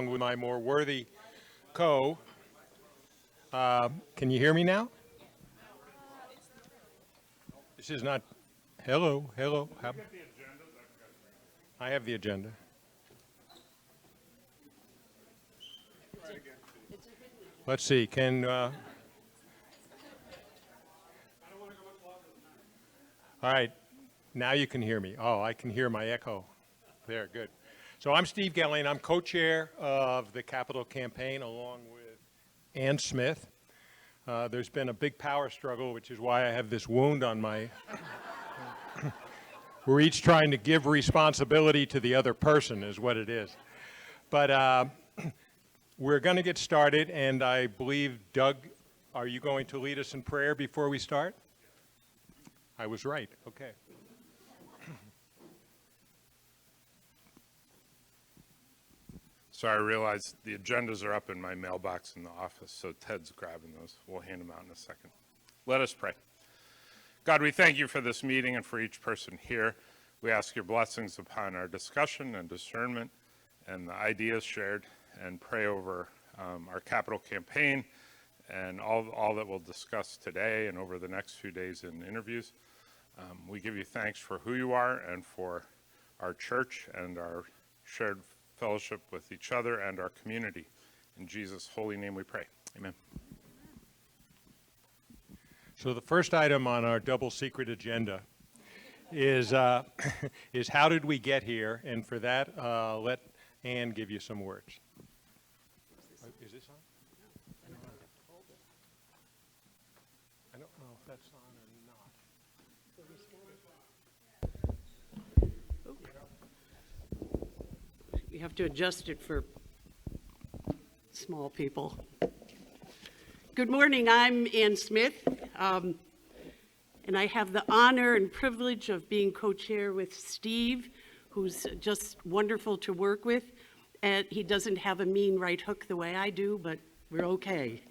along with my more worthy co. Can you hear me now? This is not, hello. I have the agenda. Let's see, all right, now you can hear me. Oh, I can hear my echo. There, good. So I'm Steve Gelling. I'm co-chair of the Capital Campaign along with Ann Smith. There's been a big power struggle, which is why I have this wound on my... We're each trying to give responsibility to the other person is what it is. But we're going to get started, and I believe, Doug, are you going to lead us in prayer before we start? I was right. Okay. So I realize the agendas are up in my mailbox in the office, so Ted's grabbing those. We'll hand them out in a second. Let us pray. God, we thank you for this meeting and for each person here. We ask your blessings upon our discussion and discernment and the ideas shared, and pray over our capital campaign and all that we'll discuss today and over the next few days in interviews. We give you thanks for who you are and for our church and our shared fellowship with each other and our community. In Jesus' holy name we pray. Amen. So the first item on our double secret agenda is how did we get here? And for that, let Ann give you some words. Is this on? I don't know if that's on or not. You have to adjust it for small people. Good morning, I'm Ann Smith, and I have the honor and privilege of being co-chair with Steve, who's just wonderful to work with. And he doesn't have a mean right hook the way I do, but we're okay.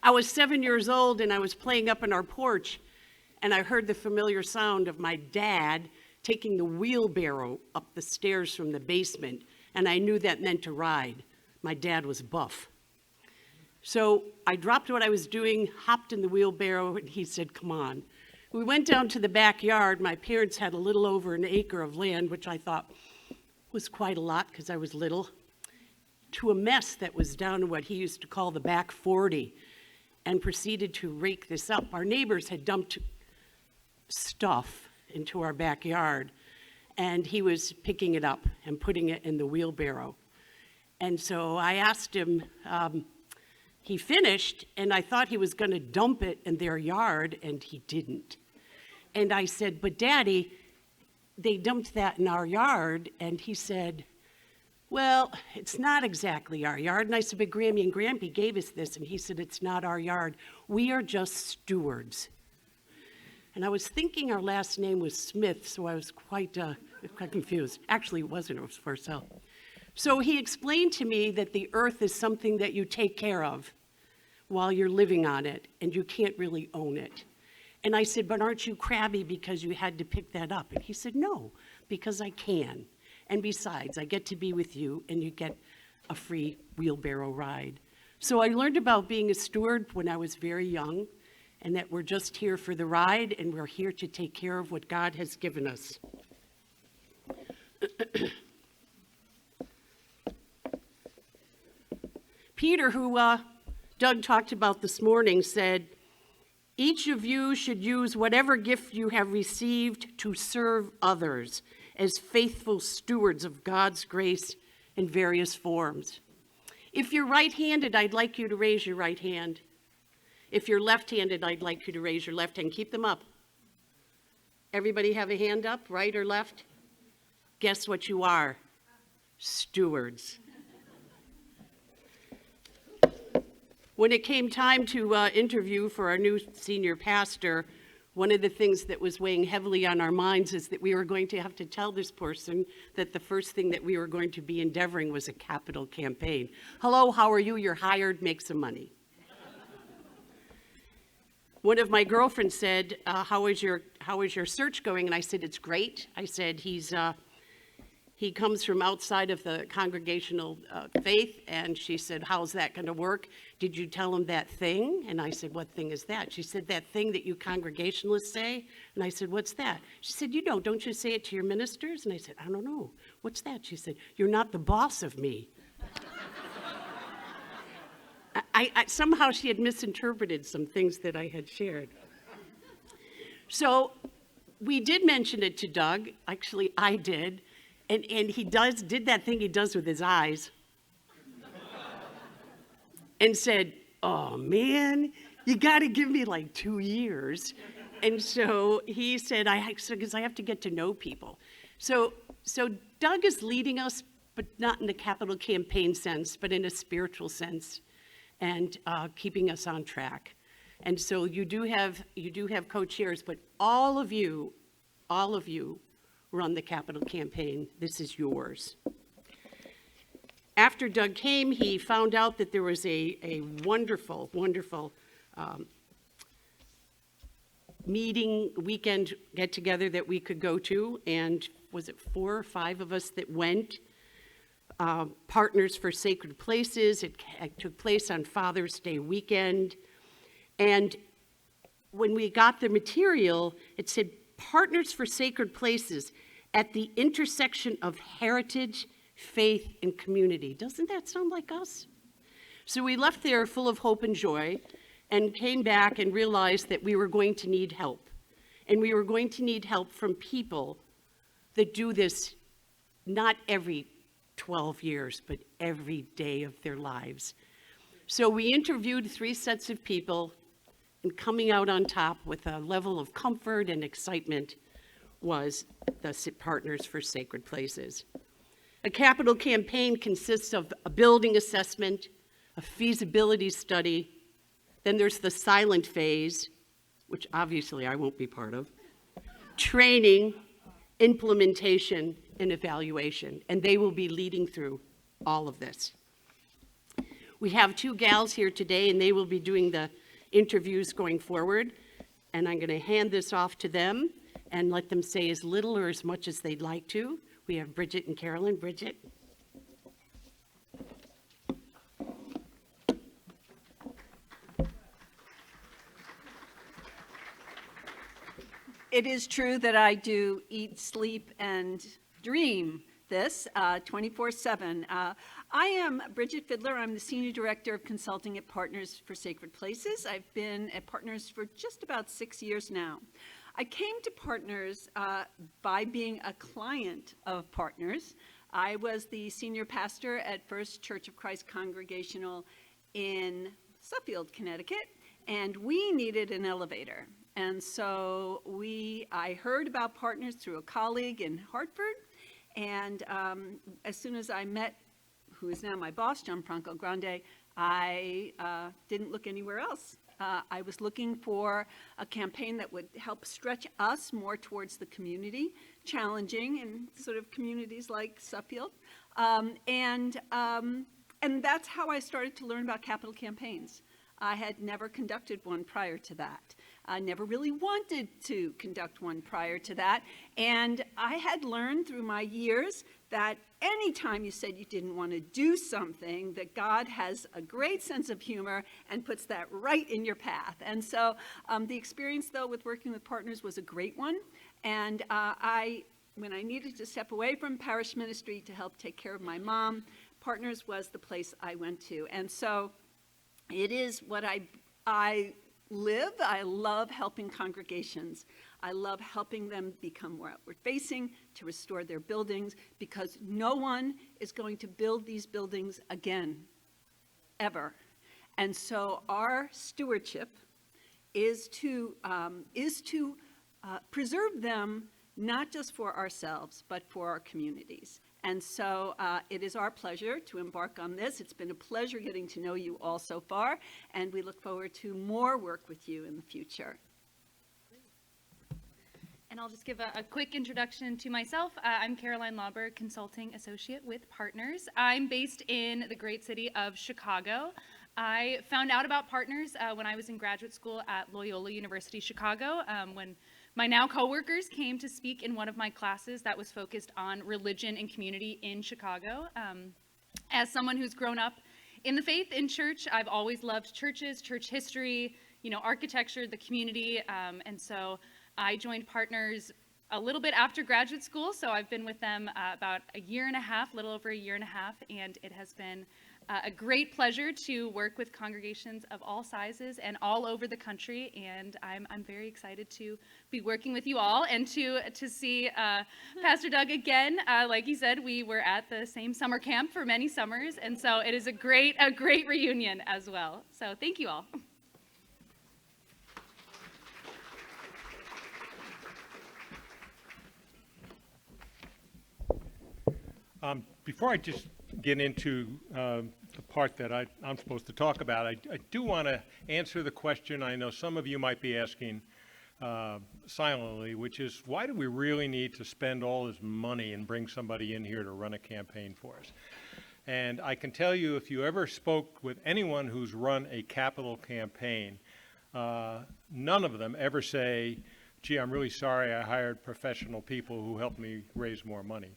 I was 7 years old, and I was playing up on our porch, and I heard the familiar sound of my dad taking the wheelbarrow up the stairs from the basement, and I knew that meant a ride. My dad was buff. So I dropped what I was doing, hopped in the wheelbarrow, and he said, come on. We went down to the backyard. My parents had a little over an acre of land, which I thought was quite a lot because I was little, to a mess that was down in what he used to call the back 40, and proceeded to rake this up. Our neighbors had dumped stuff into our backyard, and he was picking it up and putting it in the wheelbarrow. And so I asked him, he finished, and I thought he was going to dump it in their yard, and he didn't. And I said, but Daddy, they dumped that in our yard. And he said, well, it's not exactly our yard. And I said, but Grammy and Grampy gave us this. And he said, it's not our yard. We are just stewards. And I was thinking our last name was Smith, so I was quite confused. Actually, it wasn't. It was Farcell. So he explained to me that the earth is something that you take care of while you're living on it, and you can't really own it. And I said, but aren't you crabby because you had to pick that up? And he said, no, because I can. And besides, I get to be with you, and you get a free wheelbarrow ride. So I learned about being a steward when I was very young, and that we're just here for the ride, and we're here to take care of what God has given us. Peter, who Doug talked about this morning, said, each of you should use whatever gift you have received to serve others as faithful stewards of God's grace in various forms. If you're right-handed, I'd like you to raise your right hand. If you're left-handed, I'd like you to raise your left hand. Keep them up. Everybody have a hand up, right or left? Guess what you are? Stewards. When it came time to interview for our new senior pastor, one of the things that was weighing heavily on our minds is that we were going to have to tell this person that the first thing that we were going to be endeavoring was a capital campaign. Hello, how are you? You're hired, make some money. One of my girlfriends said, how is your search going? And I said, it's great. I said, he's He comes from outside of the Congregational faith, and she said, how's that going to work? Did you tell him that thing? And I said, what thing is that? She said, that thing that you Congregationalists say. And I said, what's that? She said, don't you say it to your ministers? And I said, I don't know. What's that? She said, you're not the boss of me. I somehow she had misinterpreted some things that I had shared. So we did mention it to Doug. Actually, I did. And he did that thing he does with his eyes and said, oh man, you got to give me like 2 years. And so he said, because I have to get to know people. So Doug is leading us, but not in the capital campaign sense, but in a spiritual sense, and keeping us on track. And so you do have co-chairs, but all of you run the capital campaign. This is yours. After Doug came, he found out that there was a wonderful meeting, weekend get-together that we could go to, and was it 4 or 5 of us that went? Partners for Sacred Places. It took place on Father's Day weekend. And when we got the material, it said, Partners for Sacred Places at the intersection of heritage, faith, and community. Doesn't that sound like us? So we left there full of hope and joy and came back and realized that we were going to need help. And we were going to need help from people that do this not every 12 years, but every day of their lives. So we interviewed 3 sets of people, and coming out on top with a level of comfort and excitement was the Partners for Sacred Places. A capital campaign consists of a building assessment, a feasibility study, then there's the silent phase, which obviously I won't be part of, training, implementation, and evaluation, and they will be leading through all of this. We have 2 gals here today, and they will be doing the interviews going forward, and I'm going to hand this off to them and let them say as little or as much as they'd like to. We have Bridget and Carolyn. Bridget. It is true that I do eat, sleep, and dream this 24/7. I am Bridget Fiddler. I'm the Senior Director of Consulting at Partners for Sacred Places. I've been at Partners for just about 6 years now. I came to Partners by being a client of Partners. I was the senior pastor at First Church of Christ Congregational in Suffield, Connecticut, and we needed an elevator. And so I heard about Partners through a colleague in Hartford, and as soon as I met who is now my boss, Gianfranco Grande, I didn't look anywhere else. I was looking for a campaign that would help stretch us more towards the community, challenging in sort of communities like Suffield. And that's how I started to learn about capital campaigns. I had never conducted one prior to that. I never really wanted to conduct one prior to that. And I had learned through my years that anytime you said you didn't want to do something, that God has a great sense of humor and puts that right in your path. And so the experience, though, with working with Partners was a great one. And when I needed to step away from parish ministry to help take care of my mom, Partners was the place I went to. And so it is what I live. I love helping congregations. I love helping them become more outward facing, to restore their buildings, because no one is going to build these buildings again, ever. And so our stewardship is to preserve them, not just for ourselves, but for our communities. And so it is our pleasure to embark on this. It's been a pleasure getting to know you all so far, and we look forward to more work with you in the future. And I'll just give a quick introduction to myself. I'm Caroline Lauber, Consulting Associate with Partners. I'm based in the great city of Chicago. I found out about Partners when I was in graduate school at Loyola University Chicago, when My now coworkers came to speak in one of my classes that was focused on religion and community in Chicago. As someone who's grown up in the faith, in church, I've always loved churches, church history, architecture, the community, and so I joined Partners a little bit after graduate school, so I've been with them about a year and a half, little over a year and a half, and it has been a great pleasure to work with congregations of all sizes and all over the country, and I'm very excited to be working with you all and to see Pastor Doug again. Like he said, we were at the same summer camp for many summers, and so it is a great reunion as well. So thank you all. Before I just get into the part that I'm supposed to talk about, I do want to answer the question I know some of you might be asking silently, which is, why do we really need to spend all this money and bring somebody in here to run a campaign for us? And I can tell you, if you ever spoke with anyone who's run a capital campaign, none of them ever say, gee, I'm really sorry I hired professional people who helped me raise more money.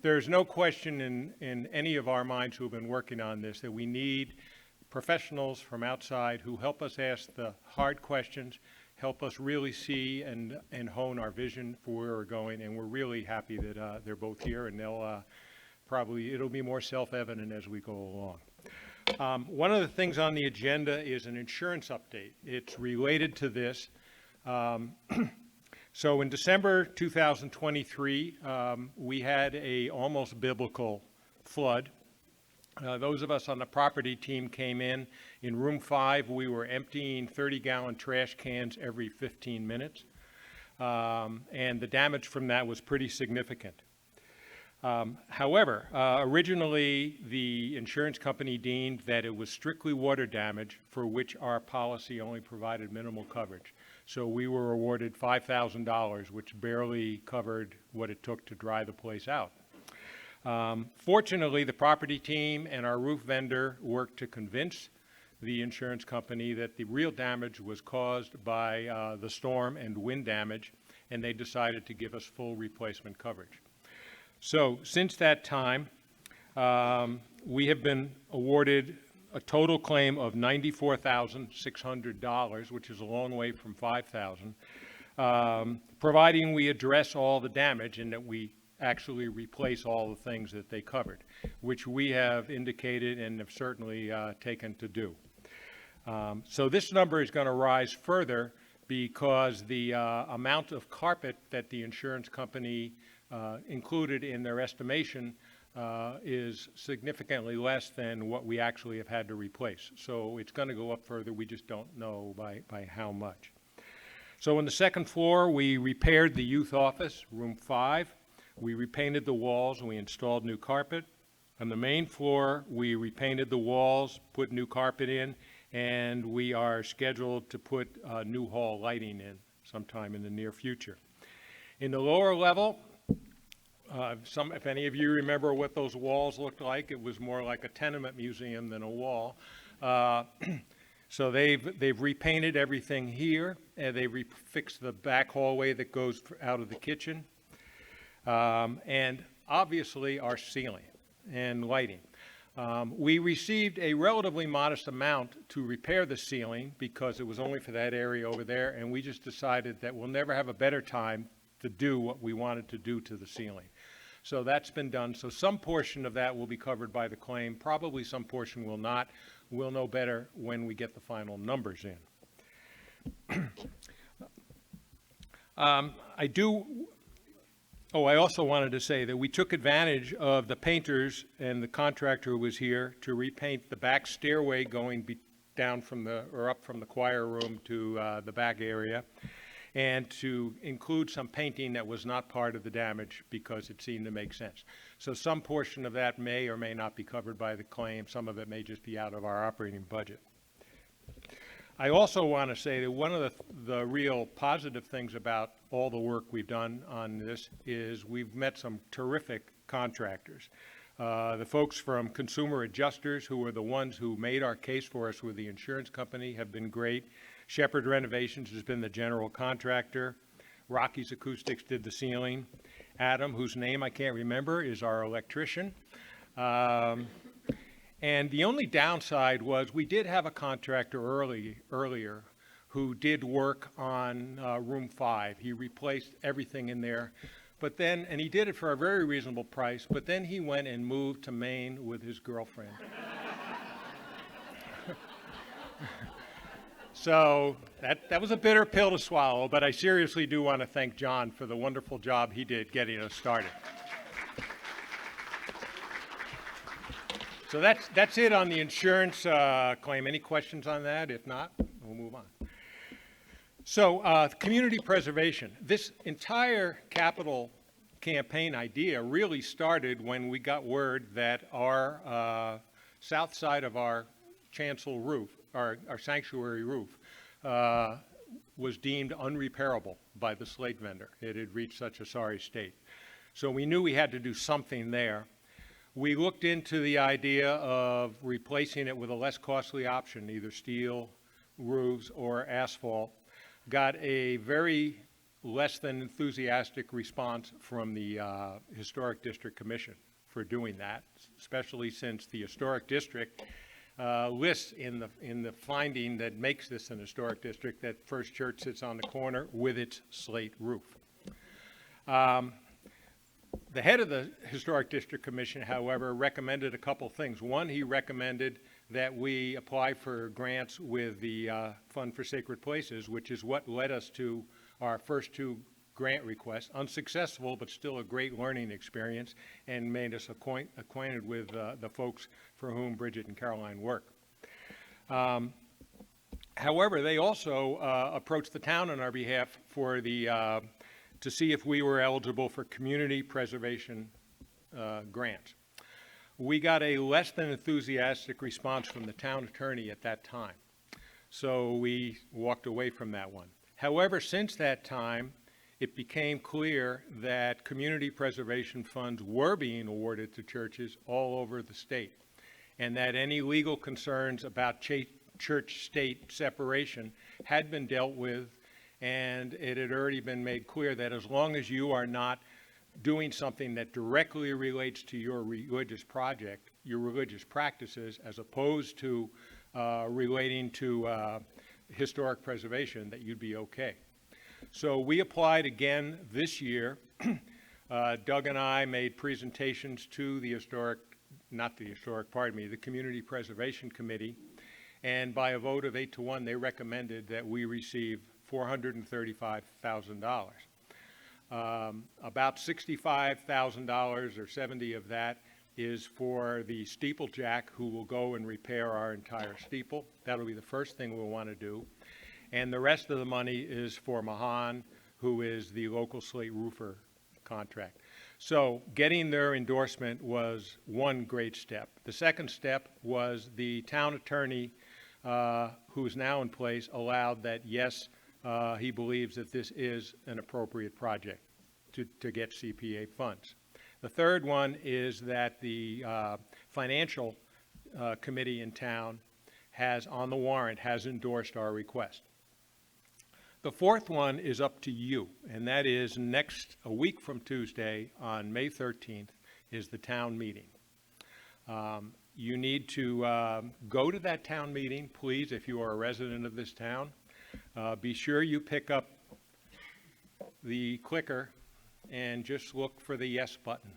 There's no question in any of our minds who have been working on this that we need professionals from outside who help us ask the hard questions, help us really see and hone our vision for where we're going, and we're really happy that they're both here, and they'll it'll be more self-evident as we go along. One of the things on the agenda is an insurance update. It's related to this. So in December 2023, we had a almost biblical flood. Those of us on the property team came in room 5. We were emptying 30-gallon trash cans every 15 minutes. And the damage from that was pretty significant. However, originally the insurance company deemed that it was strictly water damage for which our policy only provided minimal coverage. So we were awarded $5,000, which barely covered what it took to dry the place out. Fortunately, the property team and our roof vendor worked to convince the insurance company that the real damage was caused by the storm and wind damage, and they decided to give us full replacement coverage. So since that time, we have been awarded a total claim of $94,600, which is a long way from $5,000, providing we address all the damage and that we actually replace all the things that they covered, which we have indicated and have certainly taken to do. So this number is going to rise further because the amount of carpet that the insurance company included in their estimation is significantly less than what we actually have had to replace. So it's going to go up further. We just don't know by how much. So on the second floor, we repaired the youth office, room 5. We repainted the walls and we installed new carpet. On the main floor, we repainted the walls, put new carpet in, and we are scheduled to put new hall lighting in sometime in the near future. In the lower level, if any of you remember what those walls looked like, it was more like a tenement museum than a wall. So they've repainted everything here, and they fixed the back hallway that goes out of the kitchen, and obviously our ceiling and lighting. We received a relatively modest amount to repair the ceiling because it was only for that area over there, and we just decided that we'll never have a better time to do what we wanted to do to the ceiling. So that's been done. So some portion of that will be covered by the claim. Probably some portion will not. We'll know better when we get the final numbers in. I also wanted to say that we took advantage of the painters and the contractor who was here to repaint the back stairway going down from up from the choir room to the back area, and to include some painting that was not part of the damage because it seemed to make sense. So some portion of that may or may not be covered by the claim. Some of it may just be out of our operating budget. I also want to say that one of the real positive things about all the work we've done on this is we've met some terrific contractors. The folks from Consumer Adjusters, who were the ones who made our case for us with the insurance company, have been great. Shepherd Renovations has been the general contractor. Rocky's Acoustics did the ceiling. Adam, whose name I can't remember, is our electrician. And the only downside was we did have a contractor earlier who did work on room 5. He replaced everything in there. But then, and he did it for a very reasonable price, but then he went and moved to Maine with his girlfriend. So that was a bitter pill to swallow, but I seriously do want to thank John for the wonderful job he did getting us started. So that's it on the insurance claim. Any questions on that? If not, we'll move on. So community preservation. This entire capital campaign idea really started when we got word that our south side of our chancel roof, our sanctuary roof, was deemed unrepairable by the slate vendor. It had reached such a sorry state. So we knew we had to do something there. We looked into the idea of replacing it with a less costly option, either steel roofs or asphalt. Got a very less than enthusiastic response from the Historic District Commission for doing that, especially since the Historic District lists in the finding that makes this an historic district that First Church sits on the corner with its slate roof. The head of the Historic District Commission, however, recommended a couple things. One, he recommended that we apply for grants with the Fund for Sacred Places, which is what led us to our first 2 grant requests. Unsuccessful, but still a great learning experience, and made us acquainted with the folks for whom Bridget and Caroline work. However, they also approached the town on our behalf for the to see if we were eligible for community preservation grants. We got a less than enthusiastic response from the town attorney at that time, so we walked away from that one. However, since that time, it became clear that community preservation funds were being awarded to churches all over the state, and that any legal concerns about church-state separation had been dealt with, and it had already been made clear that as long as you are not doing something that directly relates to your religious project, your religious practices, as opposed to relating to historic preservation, that you'd be okay. So we applied again this year. Doug and I made presentations to the the Community Preservation Committee, and by a vote of 8-1, they recommended that we receive $435,000. About $65,000 or 70 of that is for the steeplejack who will go and repair our entire steeple. That'll be the first thing we'll want to do. And the rest of the money is for Mahan, who is the local slate roofer contract. So getting their endorsement was one great step. The second step was the town attorney, who is now in place, allowed that, yes, he believes that this is an appropriate project to get CPA funds. The third one is that the financial committee in town has, on the warrant, has endorsed our request. The fourth one is up to you, and that is a week from Tuesday, on May 13th, is the town meeting. You need to go to that town meeting, please, if you are a resident of this town. Be sure you pick up the clicker and just look for the yes button,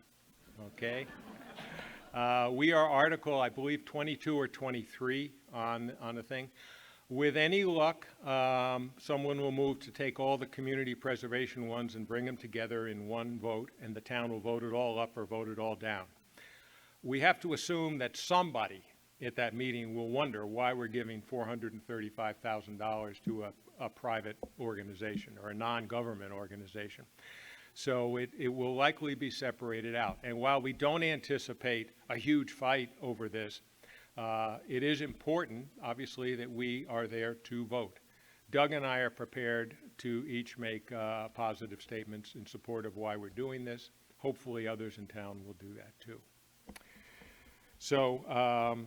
okay? We are article, I believe, 22 or 23 on the thing. With any luck, someone will move to take all the community preservation ones and bring them together in one vote, and the town will vote it all up or vote it all down. We have to assume that somebody at that meeting will wonder why we're giving $435,000 to a private organization or a non-government organization. So it will likely be separated out. And while we don't anticipate a huge fight over this, it is important, obviously, that we are there to vote. Doug and I are prepared to each make positive statements in support of why we're doing this. Hopefully others in town will do that too. So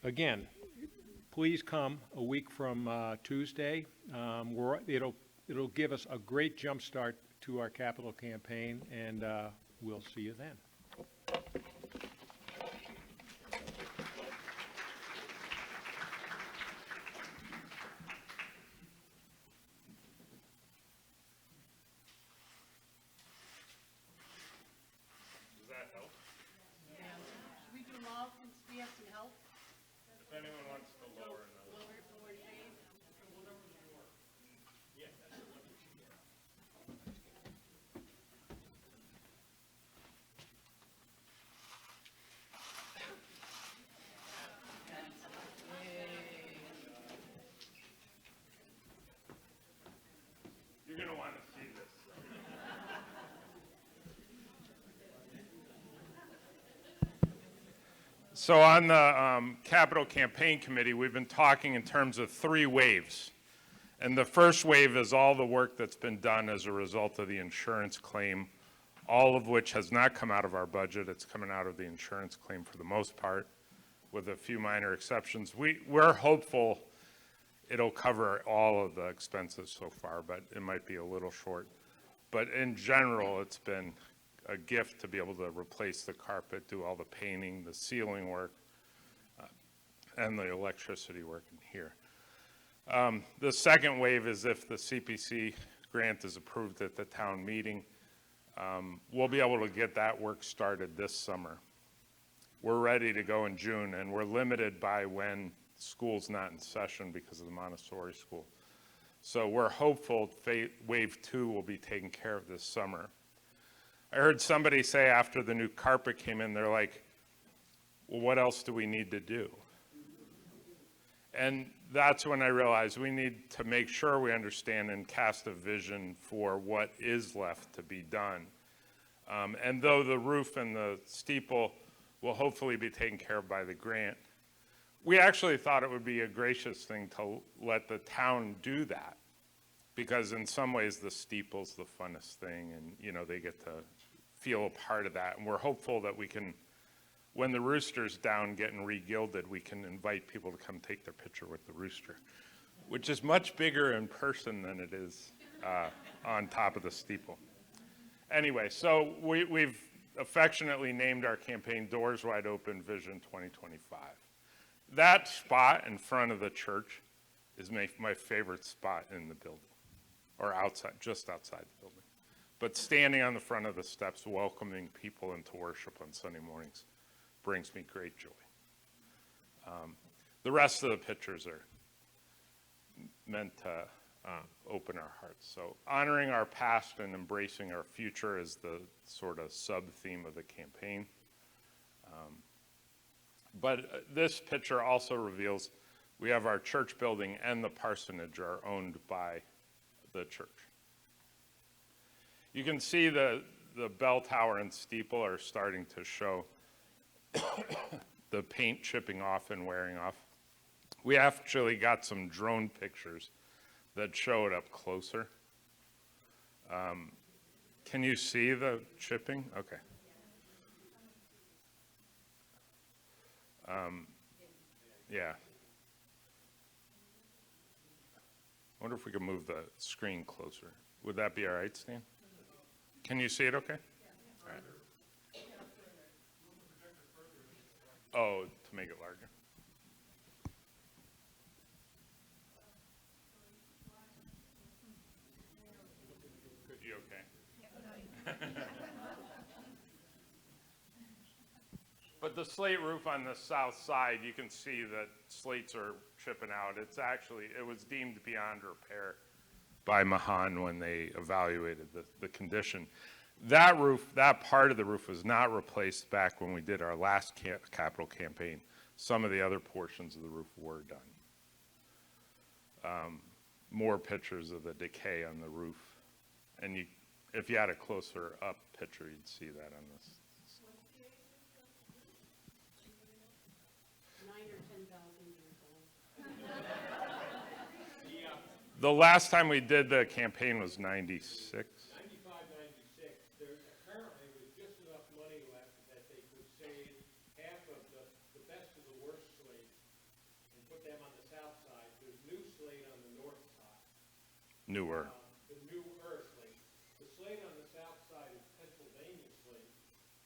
again, please come a week from Tuesday. It'll give us a great jump start to our capital campaign, and we'll see you then. Does that help? Should we do them all since we have some help? If anyone wants to lower another. You're going to want to see this. So on the Capital Campaign Committee, we've been talking in terms of 3 waves. And the first wave is all the work that's been done as a result of the insurance claim, all of which has not come out of our budget. It's coming out of the insurance claim for the most part, with a few minor exceptions. We're hopeful it'll cover all of the expenses so far, but it might be a little short. But in general, it's been a gift to be able to replace the carpet, do all the painting, the ceiling work, and the electricity work in here. The second wave is if the CPC grant is approved at the town meeting, we'll be able to get that work started this summer. We're ready to go in June, and we're limited by when school's not in session because of the Montessori school. So we're hopeful wave 2 will be taken care of this summer. I heard somebody say after the new carpet came in, they're like, well, what else do we need to do? And that's when I realized we need to make sure we understand and cast a vision for what is left to be done. And though the roof and the steeple will hopefully be taken care of by the grant, we actually thought it would be a gracious thing to let the town do that, because in some ways the steeple's the funnest thing, and they get to feel a part of that. And we're hopeful that we can, when the rooster's down getting re-gilded, we can invite people to come take their picture with the rooster, which is much bigger in person than it is on top of the steeple. Anyway, so we've affectionately named our campaign Doors Wide Open Vision 2025. That spot in front of the church is my favorite spot in the building, or outside, just outside the building. But standing on the front of the steps, welcoming people into worship on Sunday mornings brings me great joy. The rest of the pictures are meant to open our hearts. So honoring our past and embracing our future is the sort of sub-theme of the campaign. But this picture also reveals we have our church building and the parsonage are owned by the church. You can see the bell tower and steeple are starting to show the paint chipping off and wearing off. We actually got some drone pictures that show it up closer. Can you see the chipping? Okay. Yeah. I wonder if we could move the screen closer. Would that be all right, Stan? Can you see it okay? All right. Oh, to make it larger? You okay? But the slate roof on the south side, you can see that slates are chipping out. It was deemed beyond repair by Mahan when they evaluated the condition. That roof, that part of the roof was not replaced back when we did our last capital campaign. Some of the other portions of the roof were done. More pictures of the decay on the roof. And if you had a closer up picture, you'd see that on this. 9 or 10,000 years old. The last time we did the campaign was 96. 95, 96, there apparently was just enough money left that they could save half of the best of the worst slates and put them on the Newer. The new earth slate. The slate on the south side is Pennsylvania slate.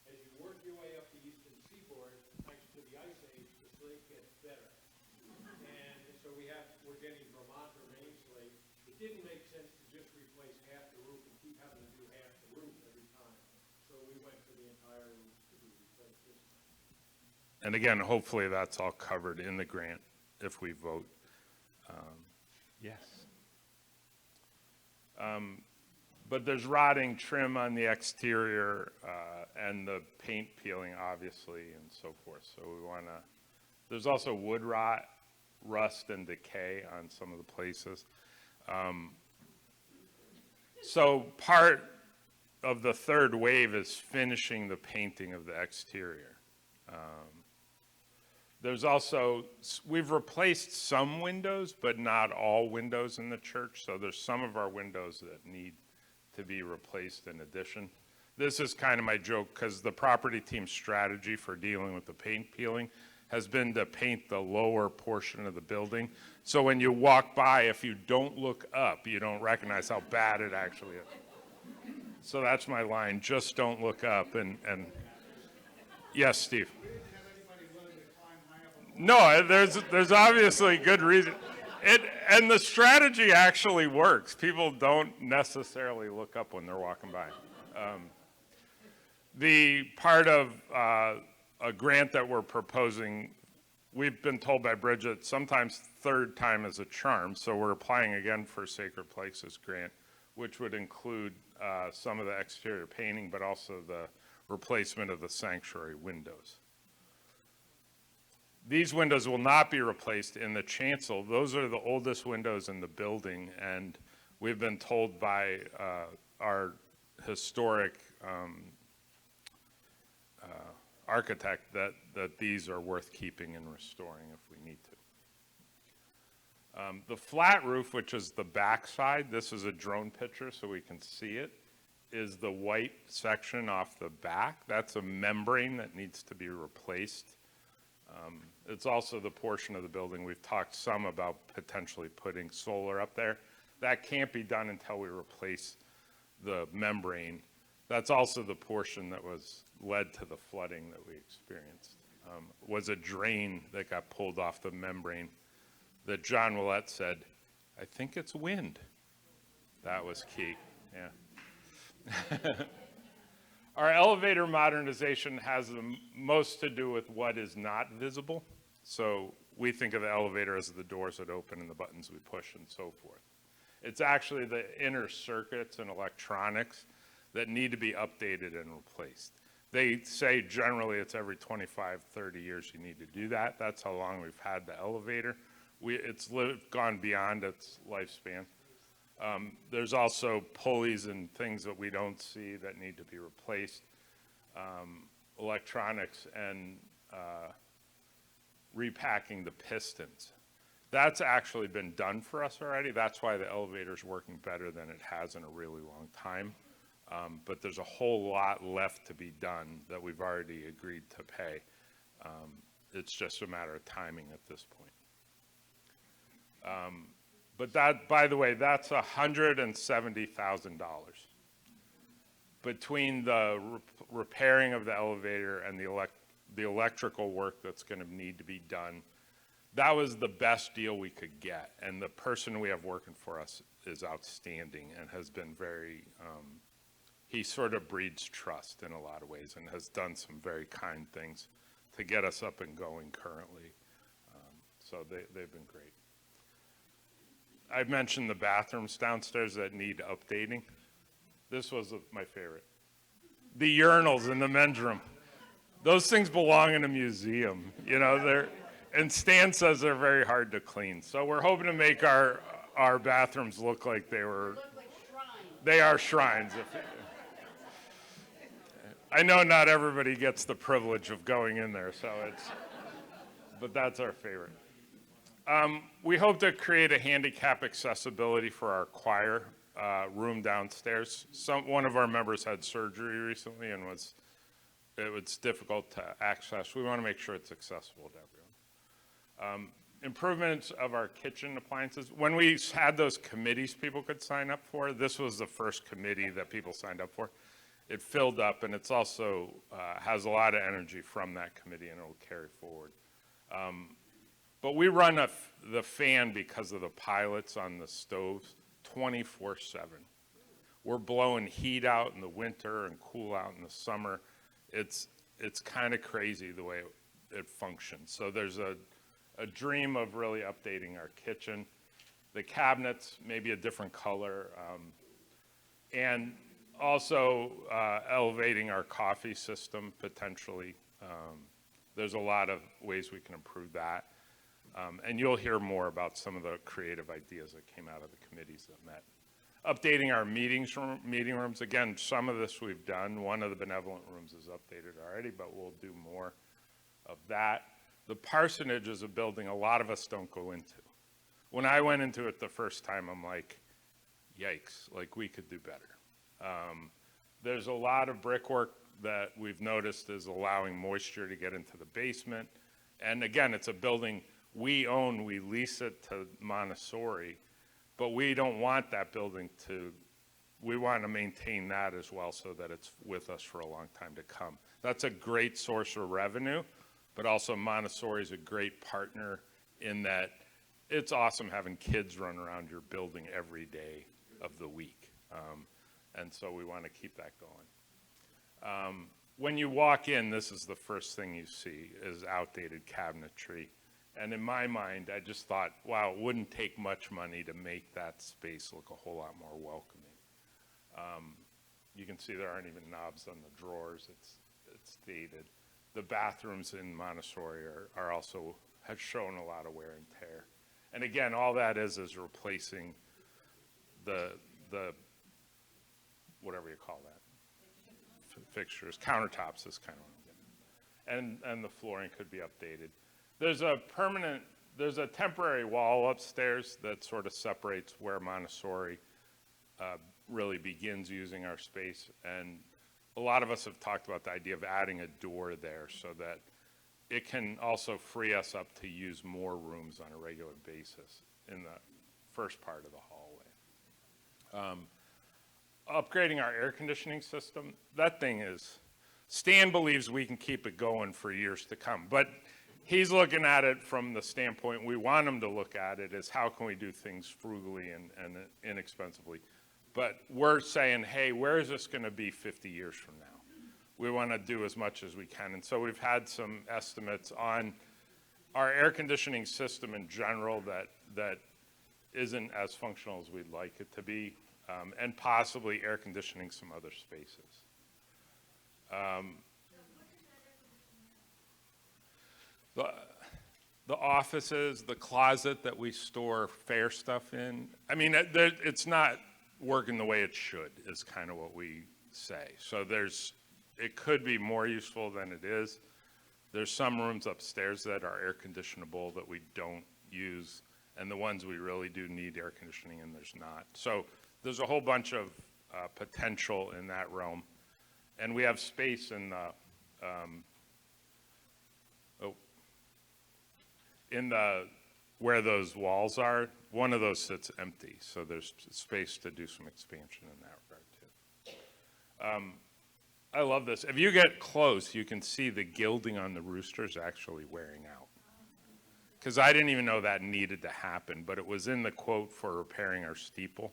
As you work your way up the eastern seaboard, thanks to the ice age, the slate gets better. And so we're getting Vermont or Maine slate. It didn't make sense to just replace half the roof and keep having to do half the roof every time. So we went for the entire roof to be replaced this time. And again, hopefully that's all covered in the grant if we vote. Yes. But there's rotting trim on the exterior and the paint peeling, obviously, and so forth. So we want to, there's also wood rot, rust, and decay on some of the places. So part of the third wave is finishing the painting of the exterior. There's also, we've replaced some windows, but not all windows in the church. So there's some of our windows that need to be replaced in addition. This is kind of my joke because the property team's strategy for dealing with the paint peeling has been to paint the lower portion of the building. So when you walk by, if you don't look up, you don't recognize how bad it actually is. So that's my line, just don't look up. And yes, Steve. No, there's obviously good reason. And the strategy actually works. People don't necessarily look up when they're walking by. The part of a grant that we're proposing, we've been told by Bridget, sometimes third time is a charm. So we're applying again for Sacred Places grant, which would include some of the exterior painting, but also the replacement of the sanctuary windows. These windows will not be replaced in the chancel. Those are the oldest windows in the building, and we've been told by our historic architect that these are worth keeping and restoring if we need to. The flat roof, which is the back side, this is a drone picture so we can see it, is the white section off the back. That's a membrane that needs to be replaced. It's also the portion of the building we've talked some about potentially putting solar up there. That can't be done until we replace the membrane. That's also the portion that led to the flooding that we experienced. Was a drain that got pulled off the membrane that John Willett said, I think it's wind. That was key, yeah. Our elevator modernization has the most to do with what is not visible. So we think of the elevator as the doors that open and the buttons we push and so forth. It's actually the inner circuits and electronics that need to be updated and replaced. They say generally it's every 25, 30 years you need to do that. That's how long we've had the elevator. It's gone beyond its lifespan. There's also pulleys and things that we don't see that need to be replaced. Electronics and repacking the pistons. That's actually been done for us already. That's why the elevator's working better than it has in a really long time. But there's a whole lot left to be done that we've already agreed to pay. It's just a matter of timing at this point. But that, by the way, that's $170,000 between the repairing of the elevator and the electrical work that's going to need to be done. That was the best deal we could get, and the person we have working for us is outstanding and has been very, he sort of breeds trust in a lot of ways and has done some very kind things to get us up and going currently. So they've been great. I've mentioned the bathrooms downstairs that need updating. This was my favorite. The urinals in the men's room. Those things belong in a museum. You know, and Stan says they're very hard to clean. So we're hoping to make our bathrooms look like they were. They are shrines. I know not everybody gets the privilege of going in there, but that's our favorite. We hope to create a handicap accessibility for our choir room downstairs. One of our members had surgery recently and it was difficult to access. We want to make sure it's accessible to everyone. Improvements of our kitchen appliances. When we had those committees people could sign up for, this was the first committee that people signed up for. It filled up, and it's also has a lot of energy from that committee, and it'll carry forward. But we run the fan because of the pilots on the stoves 24/7. We're blowing heat out in the winter and cool out in the summer. It's kind of crazy the way it functions. So there's a dream of really updating our kitchen. The cabinets, maybe a different color, and also elevating our coffee system potentially. There's a lot of ways we can improve that. And you'll hear more about some of the creative ideas that came out of the committees that met. Updating our meeting rooms. Again, some of this we've done. One of the benevolent rooms is updated already, but we'll do more of that. The parsonage is a building a lot of us don't go into. When I went into it the first time, I'm like, yikes, like we could do better. There's a lot of brickwork that we've noticed is allowing moisture to get into the basement. And again, it's a building we own, we lease it to Montessori, but we don't want that building we want to maintain that as well so that it's with us for a long time to come. That's a great source of revenue, but also Montessori is a great partner in that it's awesome having kids run around your building every day of the week. And so we want to keep that going. When you walk in, this is the first thing you see is outdated cabinetry. And in my mind, I just thought, wow, it wouldn't take much money to make that space look a whole lot more welcoming. You can see there aren't even knobs on the drawers. It's dated. The bathrooms in Montessori are also have shown a lot of wear and tear. And again, all that is replacing the whatever you call that, fixtures, countertops is kind of what I'm getting. And the flooring could be updated. There's a temporary wall upstairs that sort of separates where Montessori really begins using our space. And a lot of us have talked about the idea of adding a door there so that it can also free us up to use more rooms on a regular basis in the first part of the hallway. Upgrading our air conditioning system, that thing is, Stan believes we can keep it going for years to come, but he's looking at it from the standpoint we want him to look at it is how can we do things frugally and inexpensively. But we're saying, hey, where is this going to be 50 years from now? We want to do as much as we can. And so we've had some estimates on our air conditioning system in general that isn't as functional as we'd like it to be, and possibly air conditioning some other spaces. The offices, the closet that we store fair stuff in, I mean, it's not working the way it should is kind of what we say. So it could be more useful than it is. There's some rooms upstairs that are air conditionable that we don't use, and the ones we really do need air conditioning and there's not. So there's a whole bunch of potential in that realm. And we have space in where those walls are, one of those sits empty, so there's space to do some expansion in that regard too. I love this. If you get close, you can see the gilding on the roosters actually wearing out. Because I didn't even know that needed to happen, but it was in the quote for repairing our steeple.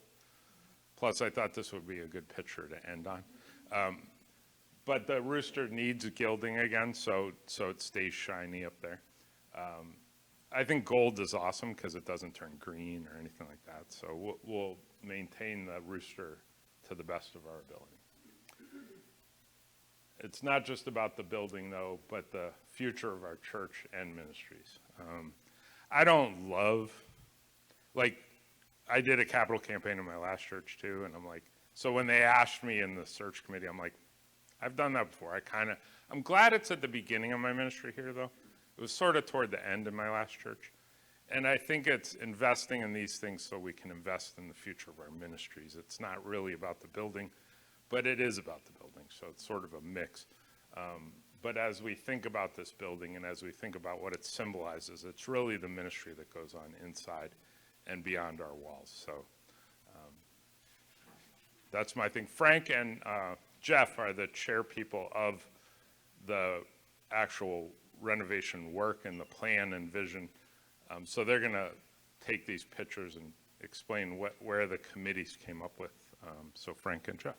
Plus, I thought this would be a good picture to end on. But the rooster needs gilding again, so it stays shiny up there. I think gold is awesome because it doesn't turn green or anything like that. So we'll maintain the rooster to the best of our ability. It's not just about the building, though, but the future of our church and ministries. I don't love, like, I did a capital campaign in my last church, too, and I'm like, so when they asked me in the search committee, I'm like, I've done that before. I'm glad it's at the beginning of my ministry here, though. It was sort of toward the end of my last church. And I think it's investing in these things so we can invest in the future of our ministries. It's not really about the building, but it is about the building. So it's sort of a mix. But as we think about this building and as we think about what it symbolizes, it's really the ministry that goes on inside and beyond our walls. So that's my thing. Frank and Jeff are the chair people of the actual renovation work and the plan and vision. So they're going to take these pictures and explain where the committees came up with. So Frank and Jeff.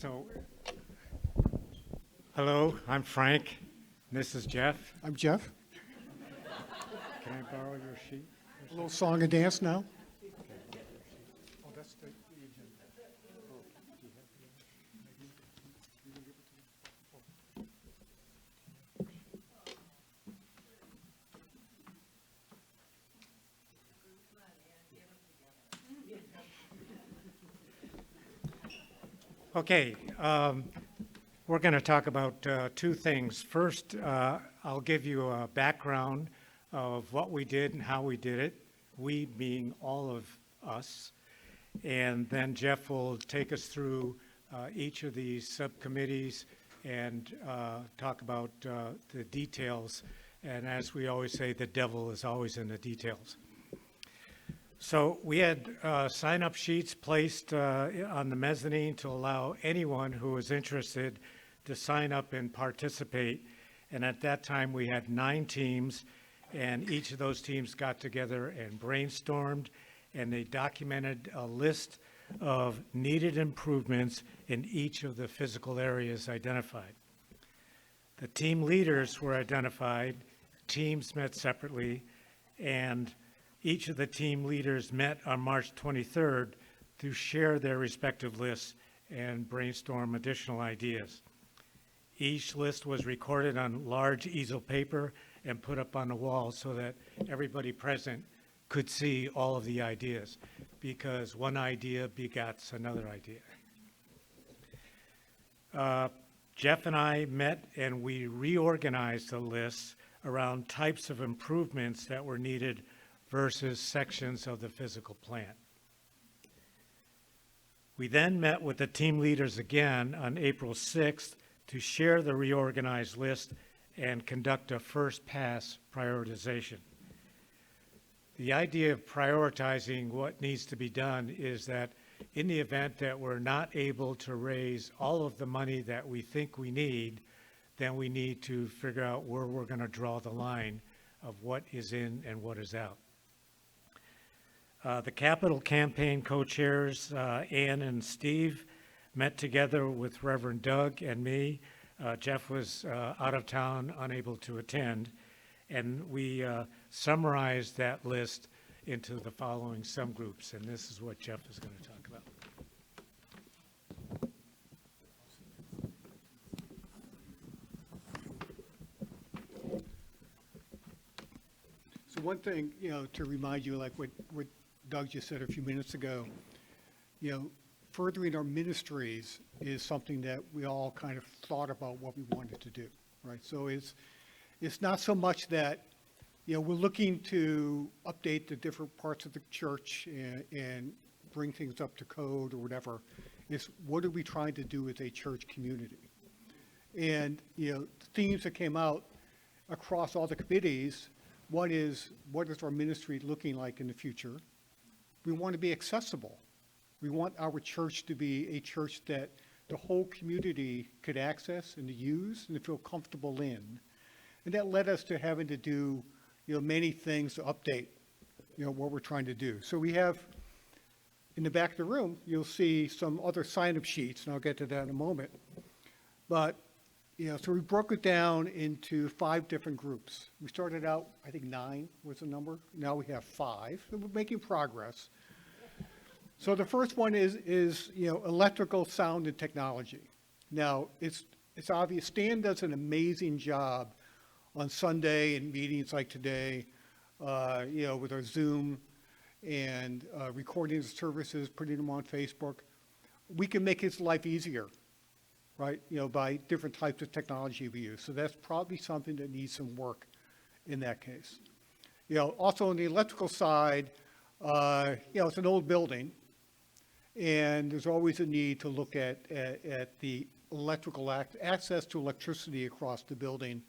So, hello, I'm Frank. This is Jeff. I'm Jeff. Can I borrow your sheet? A little song and dance now. Oh, that's the agenda. Okay, we're going to talk about two things. First, I'll give you a background of what we did and how we did it, we being all of us. And then Jeff will take us through each of these subcommittees and talk about the details. And as we always say, the devil is always in the details. So we had sign-up sheets placed on the mezzanine to allow anyone who was interested to sign up and participate. And at that time, we had 9 teams, and each of those teams got together and brainstormed, and they documented a list of needed improvements in each of the physical areas identified. The team leaders were identified, teams met separately, and each of the team leaders met on March 23rd to share their respective lists and brainstorm additional ideas. Each list was recorded on large easel paper and put up on the wall so that everybody present could see all of the ideas, because one idea begats another idea. Jeff and I met and we reorganized the lists around types of improvements that were needed versus sections of the physical plan. We then met with the team leaders again on April 6th to share the reorganized list and conduct a first pass prioritization. The idea of prioritizing what needs to be done is that in the event that we're not able to raise all of the money that we think we need, then we need to figure out where we're going to draw the line of what is in and what is out. The capital campaign co-chairs, Ann and Steve, met together with Reverend Doug and me. Jeff was out of town, unable to attend, and we summarized that list into the following subgroups, and this is what Jeff is going to talk about. So one thing, to remind you, like what Doug just said a few minutes ago, furthering our ministries is something that we all kind of thought about what we wanted to do, right? So it's not so much that, we're looking to update the different parts of the church and bring things up to code or whatever. It's what are we trying to do as a church community? And, the themes that came out across all the committees, one is, what is our ministry looking like in the future? We want to be accessible. We want our church to be a church that the whole community could access and to use and to feel comfortable in. And that led us to having to do, many things to update, what we're trying to do. So we have, in the back of the room, you'll see some other sign-up sheets, and I'll get to that in a moment. But, so we broke it down into 5 different groups. We started out, I think 9 was the number. Now we have 5. So we're making progress. So the first one is electrical, sound, and technology. Now, it's obvious Stan does an amazing job on Sunday and meetings like today, with our Zoom and recording the services, putting them on Facebook. We can make his life easier, right, by different types of technology we use. So that's probably something that needs some work in that case. Also on the electrical side, it's an old building, and there's always a need to look at the electrical access to electricity across the building,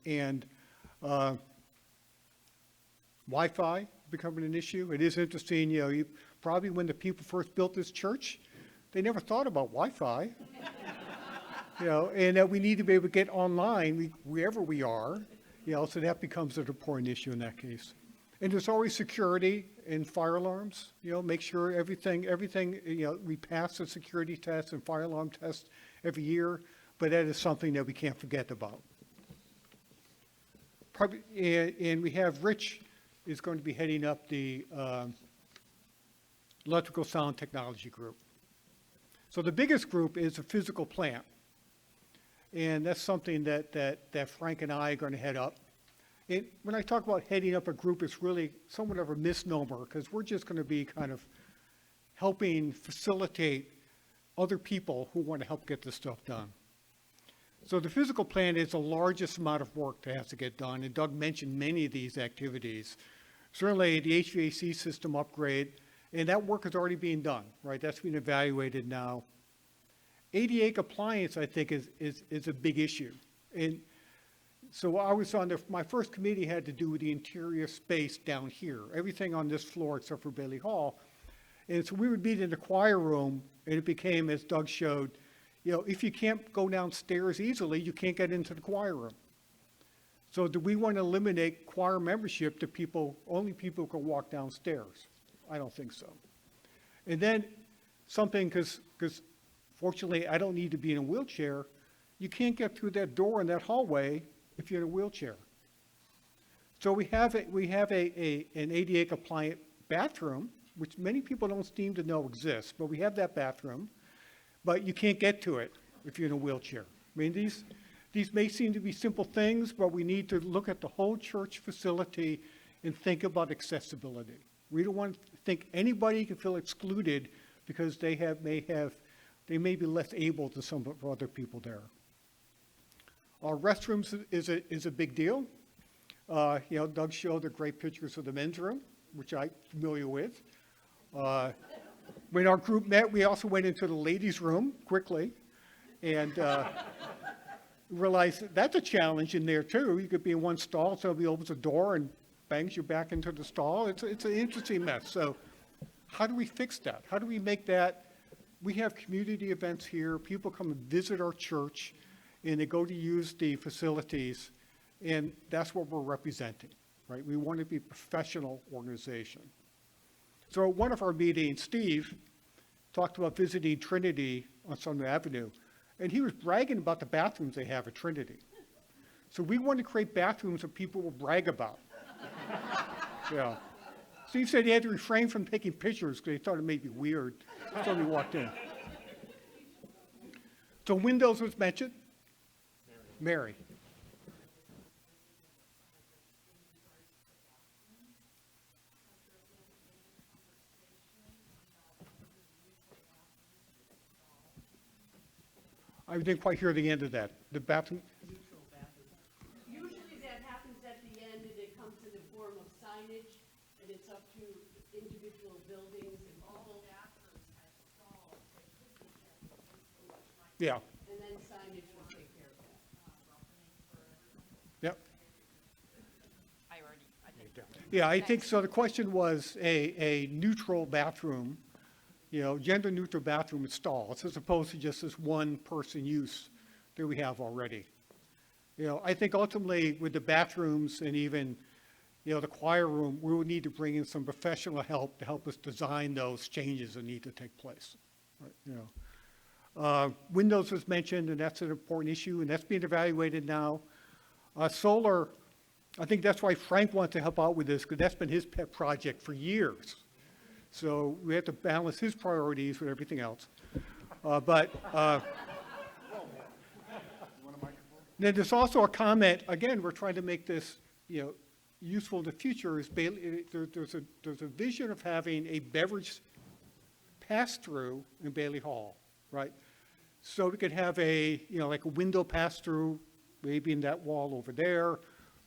and Wi-Fi becoming an issue. It is interesting, probably when the people first built this church, they never thought about Wi-Fi. And that we need to be able to get online wherever we are, so that becomes an important issue in that case. And there's always security and fire alarms, make sure everything, we pass the security tests and fire alarm tests every year, but that is something that we can't forget about. Probably, and we have Rich is going to be heading up the electrical sound technology group. So the biggest group is the physical plant. And that's something that Frank and I are going to head up. And when I talk about heading up a group, it's really somewhat of a misnomer, because we're just going to be kind of helping facilitate other people who want to help get this stuff done. So the physical plant is the largest amount of work that has to get done, and Doug mentioned many of these activities. Certainly the HVAC system upgrade, and that work is already being done, right? That's being evaluated now. ADA compliance, I think, is a big issue. And so I was on my first committee had to do with the interior space down here, everything on this floor except for Bailey Hall. And so we would meet in the choir room, and it became, as Doug showed, if you can't go downstairs easily, you can't get into the choir room. So do we want to eliminate choir membership to people, only people who can walk downstairs? I don't think so. And then something, because fortunately, I don't need to be in a wheelchair. You can't get through that door in that hallway if you're in a wheelchair. So we have an ADA compliant bathroom, which many people don't seem to know exists, but we have that bathroom, but you can't get to it if you're in a wheelchair. I mean, these may seem to be simple things, but we need to look at the whole church facility and think about accessibility. We don't want to think anybody can feel excluded because they may be less able to some other people there. Our restrooms is a big deal. Doug showed the great pictures of the men's room, which I'm familiar with. When our group met, we also went into the ladies' room quickly and realized that's a challenge in there too. You could be in one stall, somebody opens a door and bangs you back into the stall. It's an interesting mess. So how do we fix that? How do we make that? We have community events here. People come and visit our church, and they go to use the facilities, and that's what we're representing, right? We want to be a professional organization. So at one of our meetings, Steve talked about visiting Trinity on Sumner Avenue, and he was bragging about the bathrooms they have at Trinity. So we want to create bathrooms that people will brag about. Yeah. Steve said he had to refrain from taking pictures because he thought it may be weird. So he walked in. So windows was mentioned. Mary. I didn't quite hear the end of that. The bathroom? Usually that happens at the end, and it comes in the form of signage, and it's up to individual buildings and all bathrooms have stalls that could be kept. Yeah. And then signage will take care of that. Yep. I think. Yeah, I think so. The question was a neutral bathroom, gender neutral bathroom with stalls, as opposed to just this one person use that we have already. I think ultimately with the bathrooms and even, the choir room, we will need to bring in some professional help to help us design those changes that need to take place. Right, Windows was mentioned, and that's an important issue, and that's being evaluated now. Solar, I think that's why Frank wants to help out with this, because that's been his pet project for years. So we have to balance his priorities with everything else. Then there's also a comment, again, we're trying to make this, useful in the future, is there's a vision of having a beverage pass-through in Bailey Hall, right? So we could have like a window pass-through, maybe in that wall over there,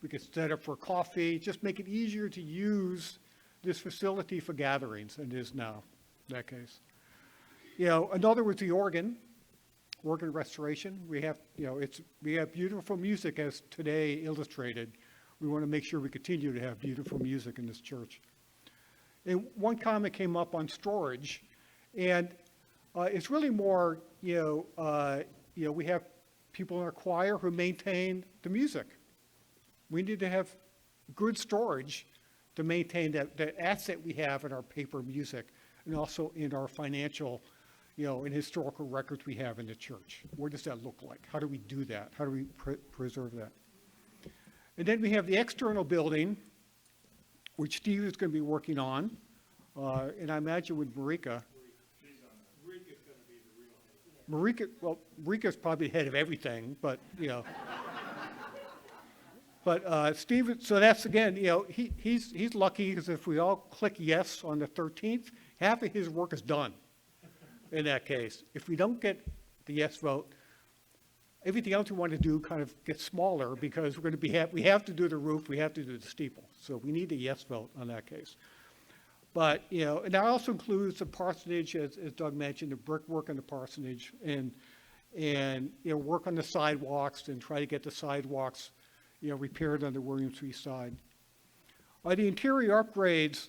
We could set up for coffee, just make it easier to use this facility for gatherings than it is now, in that case. Another was the organ restoration. We have, we have beautiful music as today illustrated. We want to make sure we continue to have beautiful music in this church. And one comment came up on storage, and it's really more, we have people in our choir who maintain the music. We need to have good storage to maintain that asset we have in our paper music and also in our financial, and historical records we have in the church. What does that look like? How do we do that? How do we preserve that? And then we have the external building, which Steve is going to be working on, and I imagine with Marika. Marika's probably the head of everything, but, But Steve, so that's again, he's lucky because if we all click yes on the 13th, half of his work is done in that case. If we don't get the yes vote, everything else we want to do kind of gets smaller because we're going to we have to do the roof, we have to do the steeple. So we need a yes vote on that case. But, and that also includes the parsonage, as Doug mentioned, the brickwork in the parsonage and work on the sidewalks and try to get the sidewalks, repaired on the William Street side. The interior upgrades,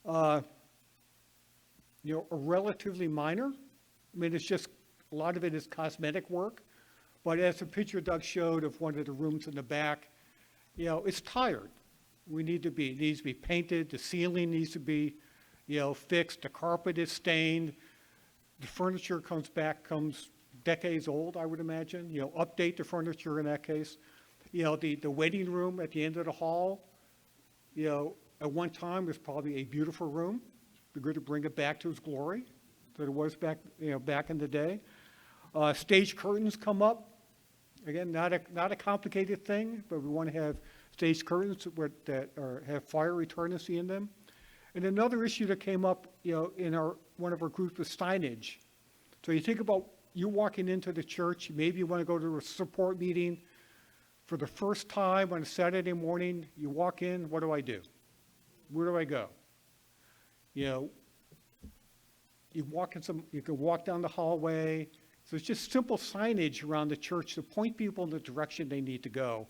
are relatively minor. I mean, it's just, a lot of it is cosmetic work. But as the picture Doug showed of one of the rooms in the back, it's tired. It needs to be painted, the ceiling needs to be, fixed, the carpet is stained, the furniture comes decades old, I would imagine, update the furniture in that case. The waiting room at the end of the hall, at one time was probably a beautiful room. It'd be good to bring it back to its glory that it was back in the day. Stage curtains come up. Again, not a complicated thing, but we want to have stage curtains that have fire retardancy in them. And another issue that came up, in one of our groups was signage. So you think about you walking into the church, maybe you want to go to a support meeting for the first time on a Saturday morning. You walk in, what do I do? Where do I go? You can walk down the hallway. So it's just simple signage around the church to point people in the direction they need to go.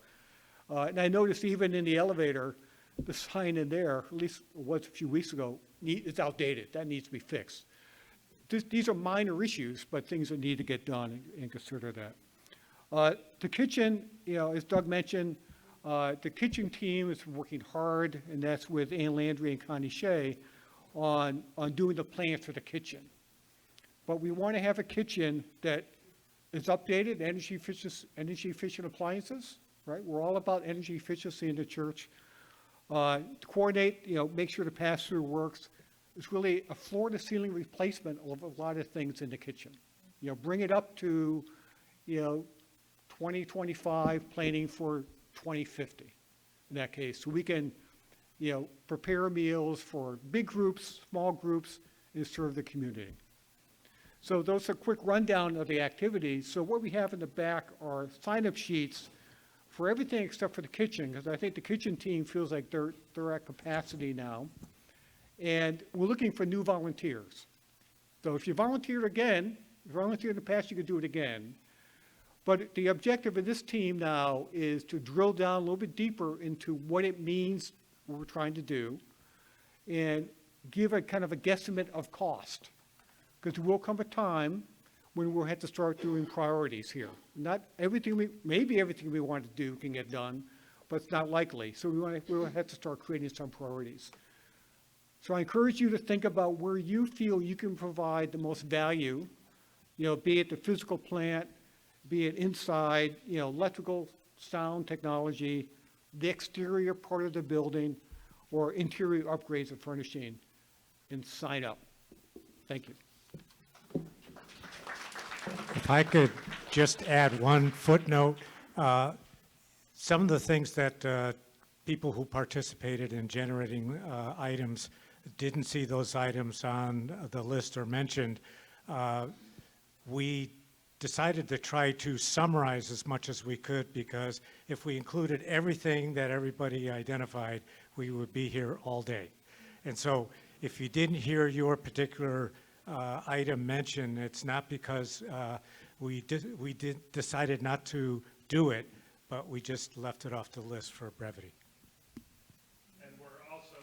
And I noticed even in the elevator, the sign in there, at least it was a few weeks ago, is outdated. That needs to be fixed. These are minor issues, but things that need to get done and consider that. The kitchen, as Doug mentioned, the kitchen team is working hard, and that's with Ann Landry and Connie Shea on doing the plans for the kitchen. But we want to have a kitchen that is updated, energy efficient appliances, right? We're all about energy efficiency in the church. To coordinate, make sure the pass-through works. It's really a floor-to-ceiling replacement of a lot of things in the kitchen. Bring it up to, 2025, planning for 2050 in that case. So we can, prepare meals for big groups, small groups, and serve the community. So those are a quick rundown of the activities. So what we have in the back are sign-up sheets for everything except for the kitchen, because I think the kitchen team feels like they're at capacity now. And we're looking for new volunteers. So if you volunteered again, if you volunteered in the past, you could do it again. But the objective of this team now is to drill down a little bit deeper into what it means, what we're trying to do, and give a kind of a guesstimate of cost. Because there will come a time when we'll have to start doing priorities here. Not everything maybe everything we want to do can get done, but it's not likely. So we'll have to start creating some priorities. So I encourage you to think about where you feel you can provide the most value, be it the physical plant, be it inside, electrical, sound technology, the exterior part of the building, or interior upgrades of furnishing, and sign up. Thank you. If I could just add one footnote, some of the things that people who participated in generating items didn't see those items on the list or mentioned. We decided to try to summarize as much as we could, because if we included everything that everybody identified, we would be here all day. And so if you didn't hear your particular item mentioned, it's not because we decided not to do it, but we just left it off the list for brevity. And we're also,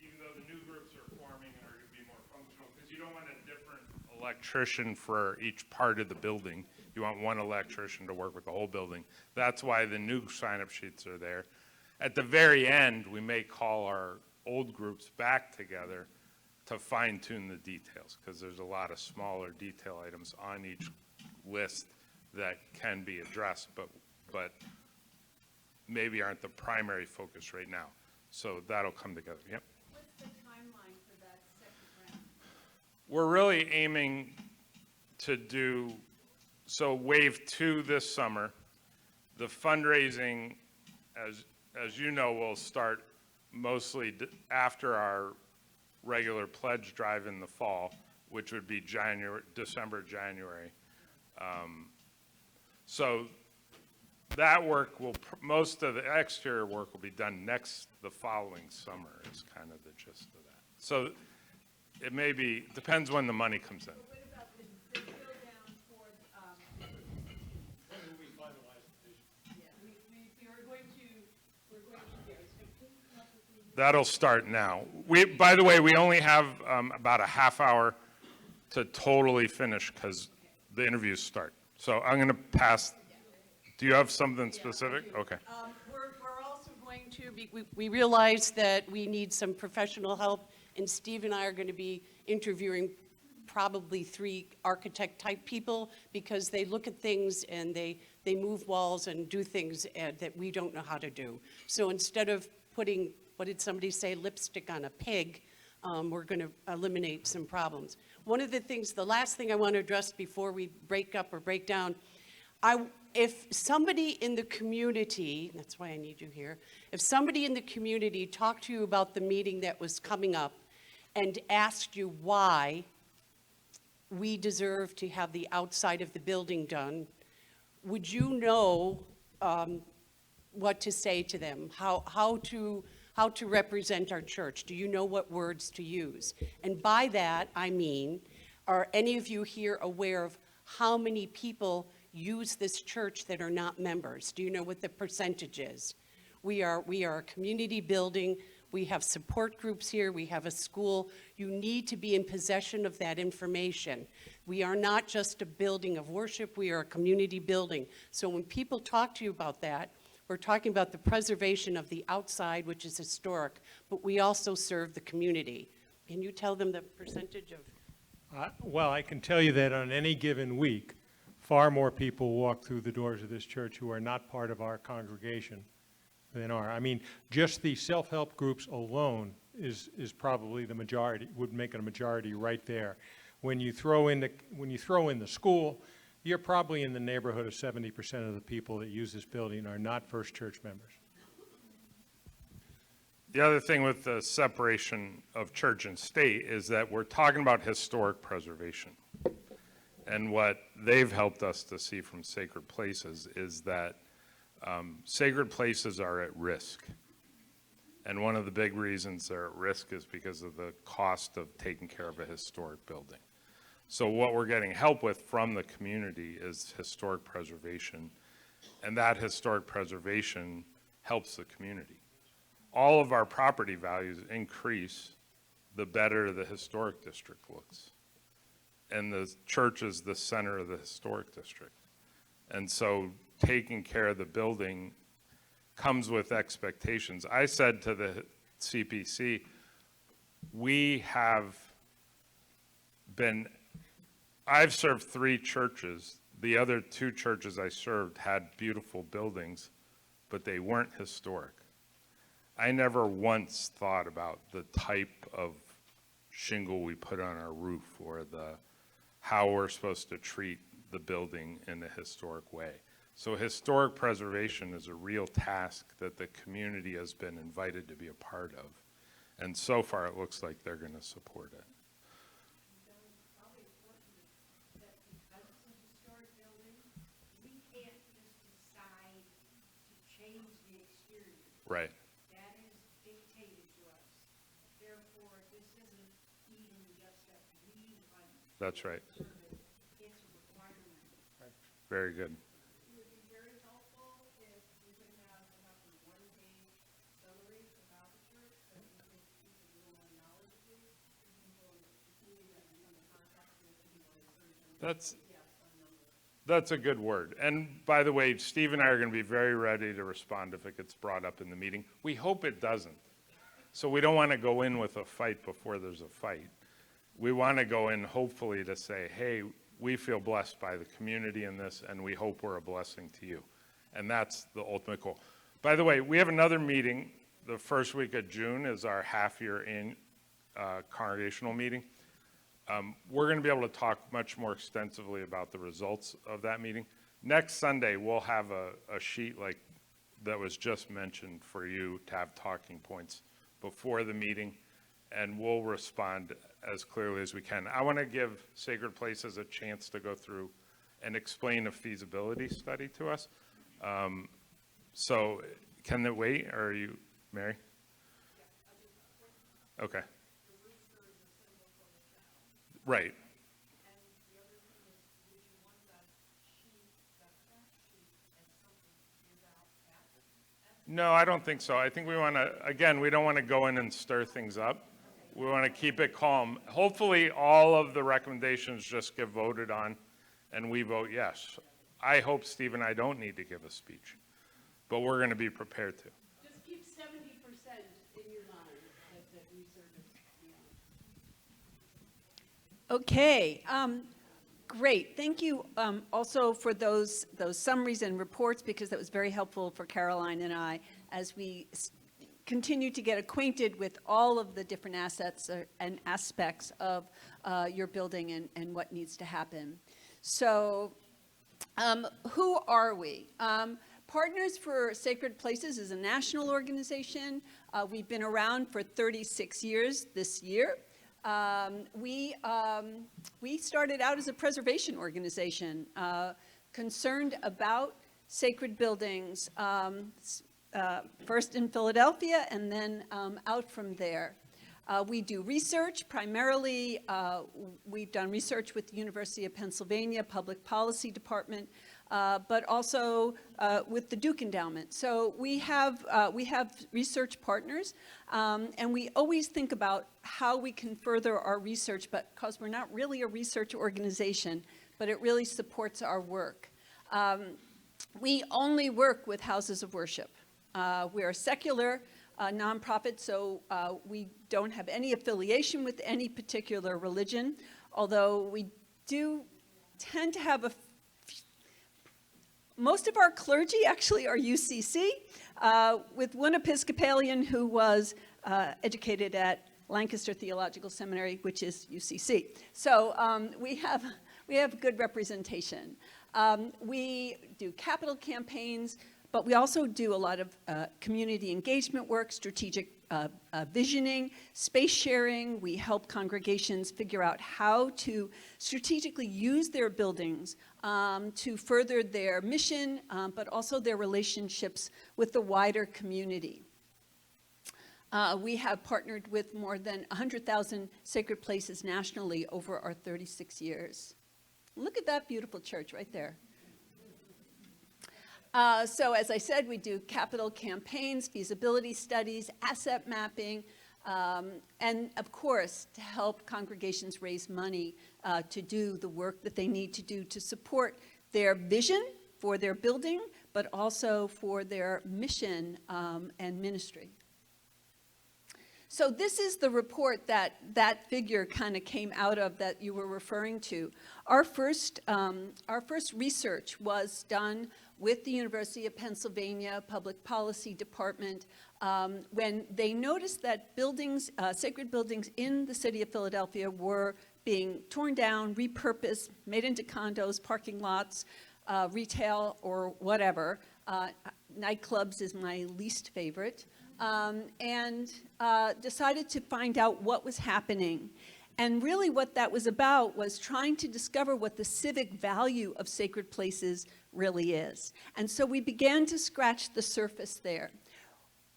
even though the new groups are forming and are going to be more functional, because you don't want a different electrician for each part of the building. You want one electrician to work with the whole building. That's why the new sign-up sheets are there. At the very end, we may call our old groups back together to fine-tune the details, because there's a lot of smaller detail items on each list that can be addressed, but maybe aren't the primary focus right now. So that'll come together. Yep. What's the timeline for that second round? We're really aiming to do, so wave 2 this summer. The fundraising, as you know, will start mostly after our regular pledge drive in the fall, which would be December, January. So that work will, most of the exterior work will be done the following summer is kind of the gist of that. So it may be, depends when the money comes in. What about the drill down toward, When will we finalize the vision? we are going to, we're going to, yeah, it's going to come up with the. That'll start now. By the way, we only have about a half hour to totally finish because the interviews start. So I'm going to pass. Do you have something specific? Okay. We're also going to be, we realize that we need some professional help, and Steve and I are going to be interviewing probably 3 architect-type people, because they look at things and they move walls and do things that we don't know how to do. So instead of putting, what did somebody say, lipstick on a pig, we're going to eliminate some problems. One of the things, the last thing I want to address before we break up or break down, if somebody in the community, that's why I need you here, if somebody in the community talked to you about the meeting that was coming up and asked you why we deserve to have the outside of the building done, would you know what to say to them, how to represent our church? Do you know what words to use? And by that, I mean, are any of you here aware of how many people use this church that are not members? Do you know what the percentage is? We are a community building. We have support groups here. We have a school. You need to be in possession of that information. We are not just a building of worship. We are a community building. So when people talk to you about that, we're talking about the preservation of the outside, which is historic, but we also serve the community. Can you tell them the percentage of? Well, I can tell you that on any given week, far more people walk through the doors of this church who are not part of our congregation than are. I mean, just the self-help groups alone is probably the majority, would make it a majority right there. When you throw in the school, you're probably in the neighborhood of 70% of the people that use this building are not First Church members. The other thing with the separation of church and state is that we're talking about historic preservation. And what they've helped us to see from Sacred Places is that sacred places are at risk. And one of the big reasons they're at risk is because of the cost of taking care of a historic building. So what we're getting help with from the community is historic preservation, and that historic preservation helps the community. All of our property values increase the better the historic district looks. And the church is the center of the historic district. And so taking care of the building comes with expectations. I said to the CPC, I've served 3 churches. The other 2 churches I served had beautiful buildings, but they weren't historic. I never once thought about the type of shingle we put on our roof or how we're supposed to treat the building in a historic way. So historic preservation is a real task that the community has been invited to be a part of. And so far, it looks like they're going to support it. Probably important that because it's a historic Right. That is dictated to us. Therefore, this isn't even just that we want That's right. to serve it, it's a requirement. Very good. It would be very helpful if we could have about a one-page summary about the church, so we could keep it real knowledgeably, for people in the community that we come in contact with, people in church. That's a good word. And by the way, Steve and I are going to be very ready to respond if it gets brought up in the meeting. We hope it doesn't. So we don't want to go in with a fight before there's a fight. We want to go in hopefully to say, hey, we feel blessed by the community in this, and we hope we're a blessing to you. And that's the ultimate goal. By the way, we have another meeting. The first week of June is our half-year congregational meeting. We're going to be able to talk much more extensively about the results of that meeting. Next Sunday, we'll have a sheet like that was just mentioned for you to have talking points before the meeting, and we'll respond as clearly as we can. I want to give Sacred Places a chance to go through and explain a feasibility study to us. So can it wait, or are you, Mary? Okay. Right. No, I don't think so. I think we want to, again, we don't want to go in and stir things up. We want to keep it calm. Hopefully, all of the recommendations just get voted on, and we vote yes. I hope Steve and I don't need to give a speech, but we're going to be prepared to. Just keep 70% in your mind that research is beyond. Okay, great. Thank you also for those summaries and reports, because that was very helpful for Caroline and I as we continue to get acquainted with all of the different assets and aspects of your building and what needs to happen. So who are we? Partners for Sacred Places is a national organization. We've been around for 36 years this year. We started out as a preservation organization concerned about sacred buildings, first in Philadelphia and then out from there. We do research, primarily we've done research with the University of Pennsylvania Public Policy Department, but also with the Duke Endowment. So we have research partners, and we always think about how we can further our research, but because we're not really a research organization, but it really supports our work. We only work with houses of worship. We're a secular nonprofit, so we don't have any affiliation with any particular religion, although we do tend to have most of our clergy actually are UCC, with one Episcopalian who was educated at Lancaster Theological Seminary, which is UCC. So we have good representation. We do capital campaigns, but we also do a lot of community engagement work, strategic visioning, space sharing. We help congregations figure out how to strategically use their buildings to further their mission, but also their relationships with the wider community. We have partnered with more than 100,000 sacred places nationally over our 36 years. Look at that beautiful church right there. So as I said, we do capital campaigns, feasibility studies, asset mapping, and of course, to help congregations raise money to do the work that they need to do to support their vision for their building, but also for their mission and ministry. So this is the report that figure kind of came out of that you were referring to. Our first research was done with the University of Pennsylvania Public Policy Department when they noticed that buildings, sacred buildings in the city of Philadelphia were being torn down, repurposed, made into condos, parking lots, retail, or whatever. Nightclubs is my least favorite. And decided to find out what was happening. And really what that was about was trying to discover what the civic value of sacred places really is. And so we began to scratch the surface there.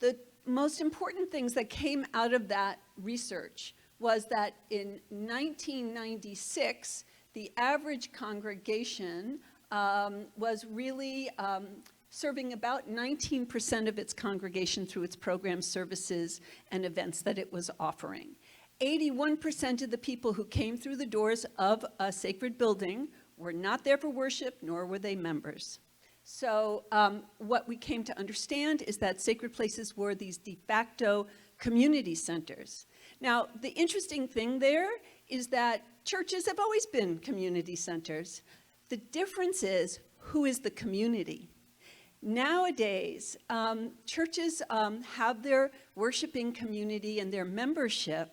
The most important things that came out of that research was that in 1996, the average congregation was really serving about 19% of its congregation through its programs, services, and events that it was offering. 81% of the people who came through the doors of a sacred building were not there for worship, nor were they members. So what we came to understand is that sacred places were these de facto community centers. Now, the interesting thing there is that churches have always been community centers. The difference is, who is the community? Nowadays, churches have their worshiping community and their membership,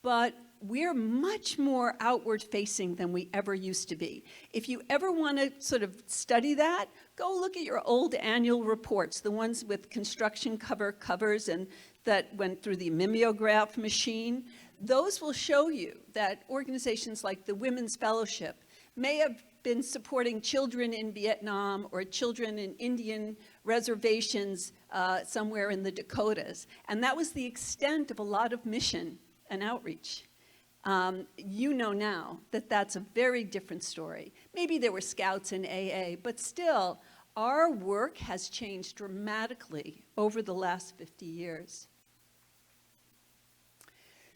but we're much more outward facing than we ever used to be. If you ever want to sort of study that, go look at your old annual reports, the ones with construction covers and that went through the mimeograph machine. Those will show you that organizations like the Women's Fellowship may have been supporting children in Vietnam or children in Indian reservations somewhere in the Dakotas. And that was the extent of a lot of mission and outreach. You know now that that's a very different story. Maybe there were scouts in AA, but still, our work has changed dramatically over the last 50 years.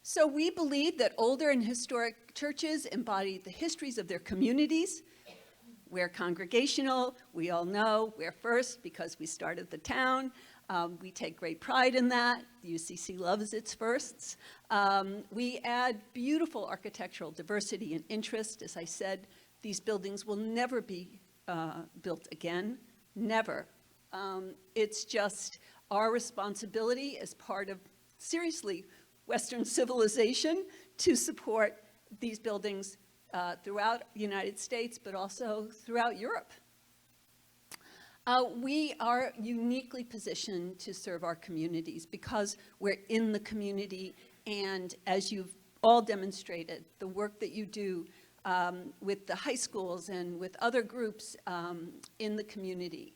So we believe that older and historic churches embody the histories of their communities. We're Congregational, we all know, we're first because we started the town. We take great pride in that. The UCC loves its firsts. We add beautiful architectural diversity and interest. As I said, these buildings will never be built again, never. It's just our responsibility as part of, seriously, Western civilization to support these buildings throughout the United States, but also throughout Europe. We are uniquely positioned to serve our communities because we're in the community, and as you've all demonstrated, the work that you do with the high schools and with other groups in the community.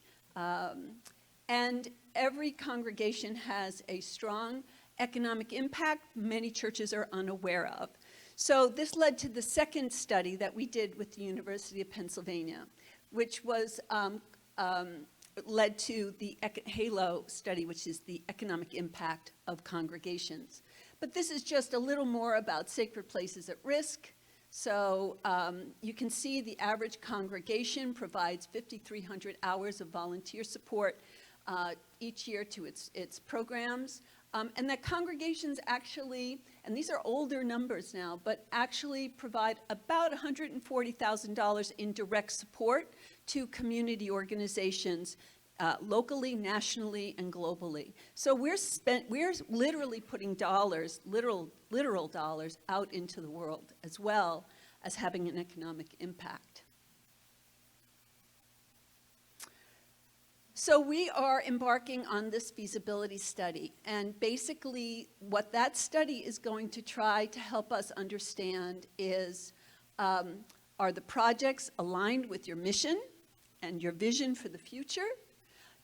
And every congregation has a strong economic impact many churches are unaware of. So this led to the second study that we did with the University of Pennsylvania, which was led to the HALO study, which is the economic impact of congregations. But this is just a little more about sacred places at risk. So you can see the average congregation provides 5,300 hours of volunteer support each year to its programs. And that congregations actually, and these are older numbers now, but actually provide about $140,000 in direct support to community organizations locally, nationally, and globally. So we're literally putting dollars, literal dollars, out into the world as well as having an economic impact. So we are embarking on this feasibility study, and basically what that study is going to try to help us understand is, are the projects aligned with your mission and your vision for the future?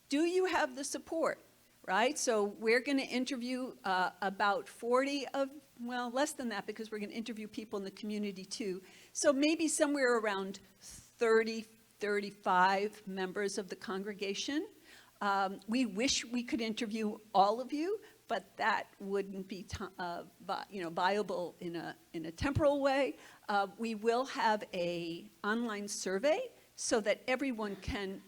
Do you have the support, right? So we're going to interview about 40 of, well, less than that, because we're going to interview people in the community too. So maybe somewhere around 30, 35 members of the congregation. We wish we could interview all of you, but that wouldn't be viable in a temporal way. We will have an online survey so that everyone can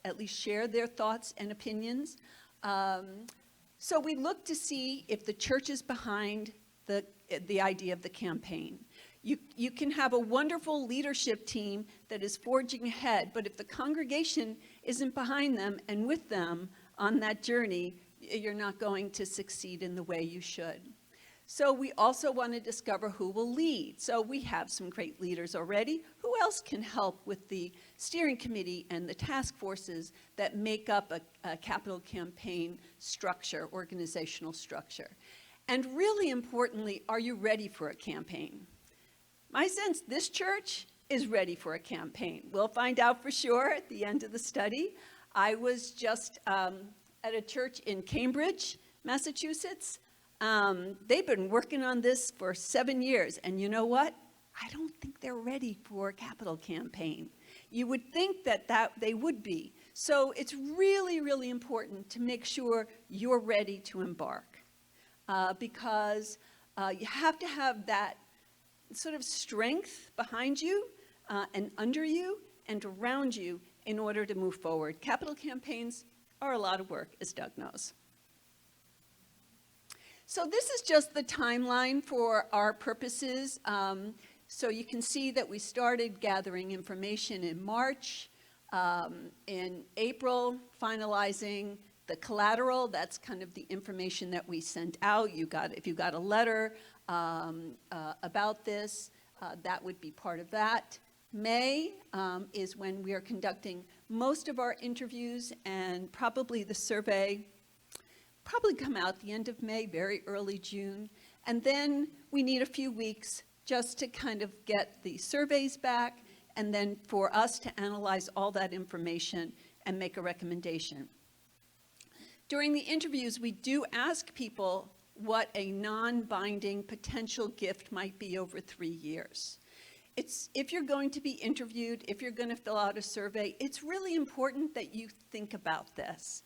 at least share their thoughts and opinions. So we look to see if the church is behind the idea of the campaign. You can have a wonderful leadership team that is forging ahead, but if the congregation isn't behind them and with them on that journey, you're not going to succeed in the way you should. So we also want to discover who will lead. So we have some great leaders already. Who else can help with the steering committee and the task forces that make up a capital campaign structure, organizational structure? And really importantly, are you ready for a campaign? My sense, this church is ready for a campaign. We'll find out for sure at the end of the study. I was just at a church in Cambridge, Massachusetts. They've been working on this for 7 years, and you know what? I don't think they're ready for a capital campaign. You would think that they would be. So it's really, really important to make sure you're ready to embark, because you have to have that sort of strength behind you and under you and around you in order to move forward. Capital campaigns are a lot of work, as Doug knows. So this is just the timeline for our purposes. So you can see that we started gathering information in March. In April, finalizing the collateral. That's kind of the information that we sent out. If you got a letter about this, that would be part of that. May is when we are conducting most of our interviews, and probably the survey probably come out the end of May, very early June. And then we need a few weeks just to kind of get the surveys back, and then for us to analyze all that information and make a recommendation. During the interviews, we do ask people what a non-binding potential gift might be over 3 years. If you're going to be interviewed, if you're going to fill out a survey, it's really important that you think about this,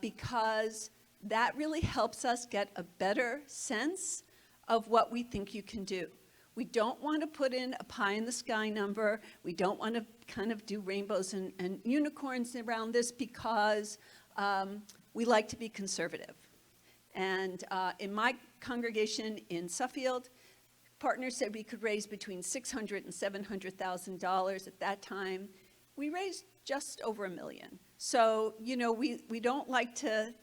because that really helps us get a better sense of what we think you can do. We don't want to put in a pie-in-the-sky number. We don't want to kind of do rainbows and unicorns around this, because we like to be conservative. And in my congregation in Suffield, partners said we could raise between $600,000 and $700,000 at that time. We raised just over $1 million. So, you know, we don't like to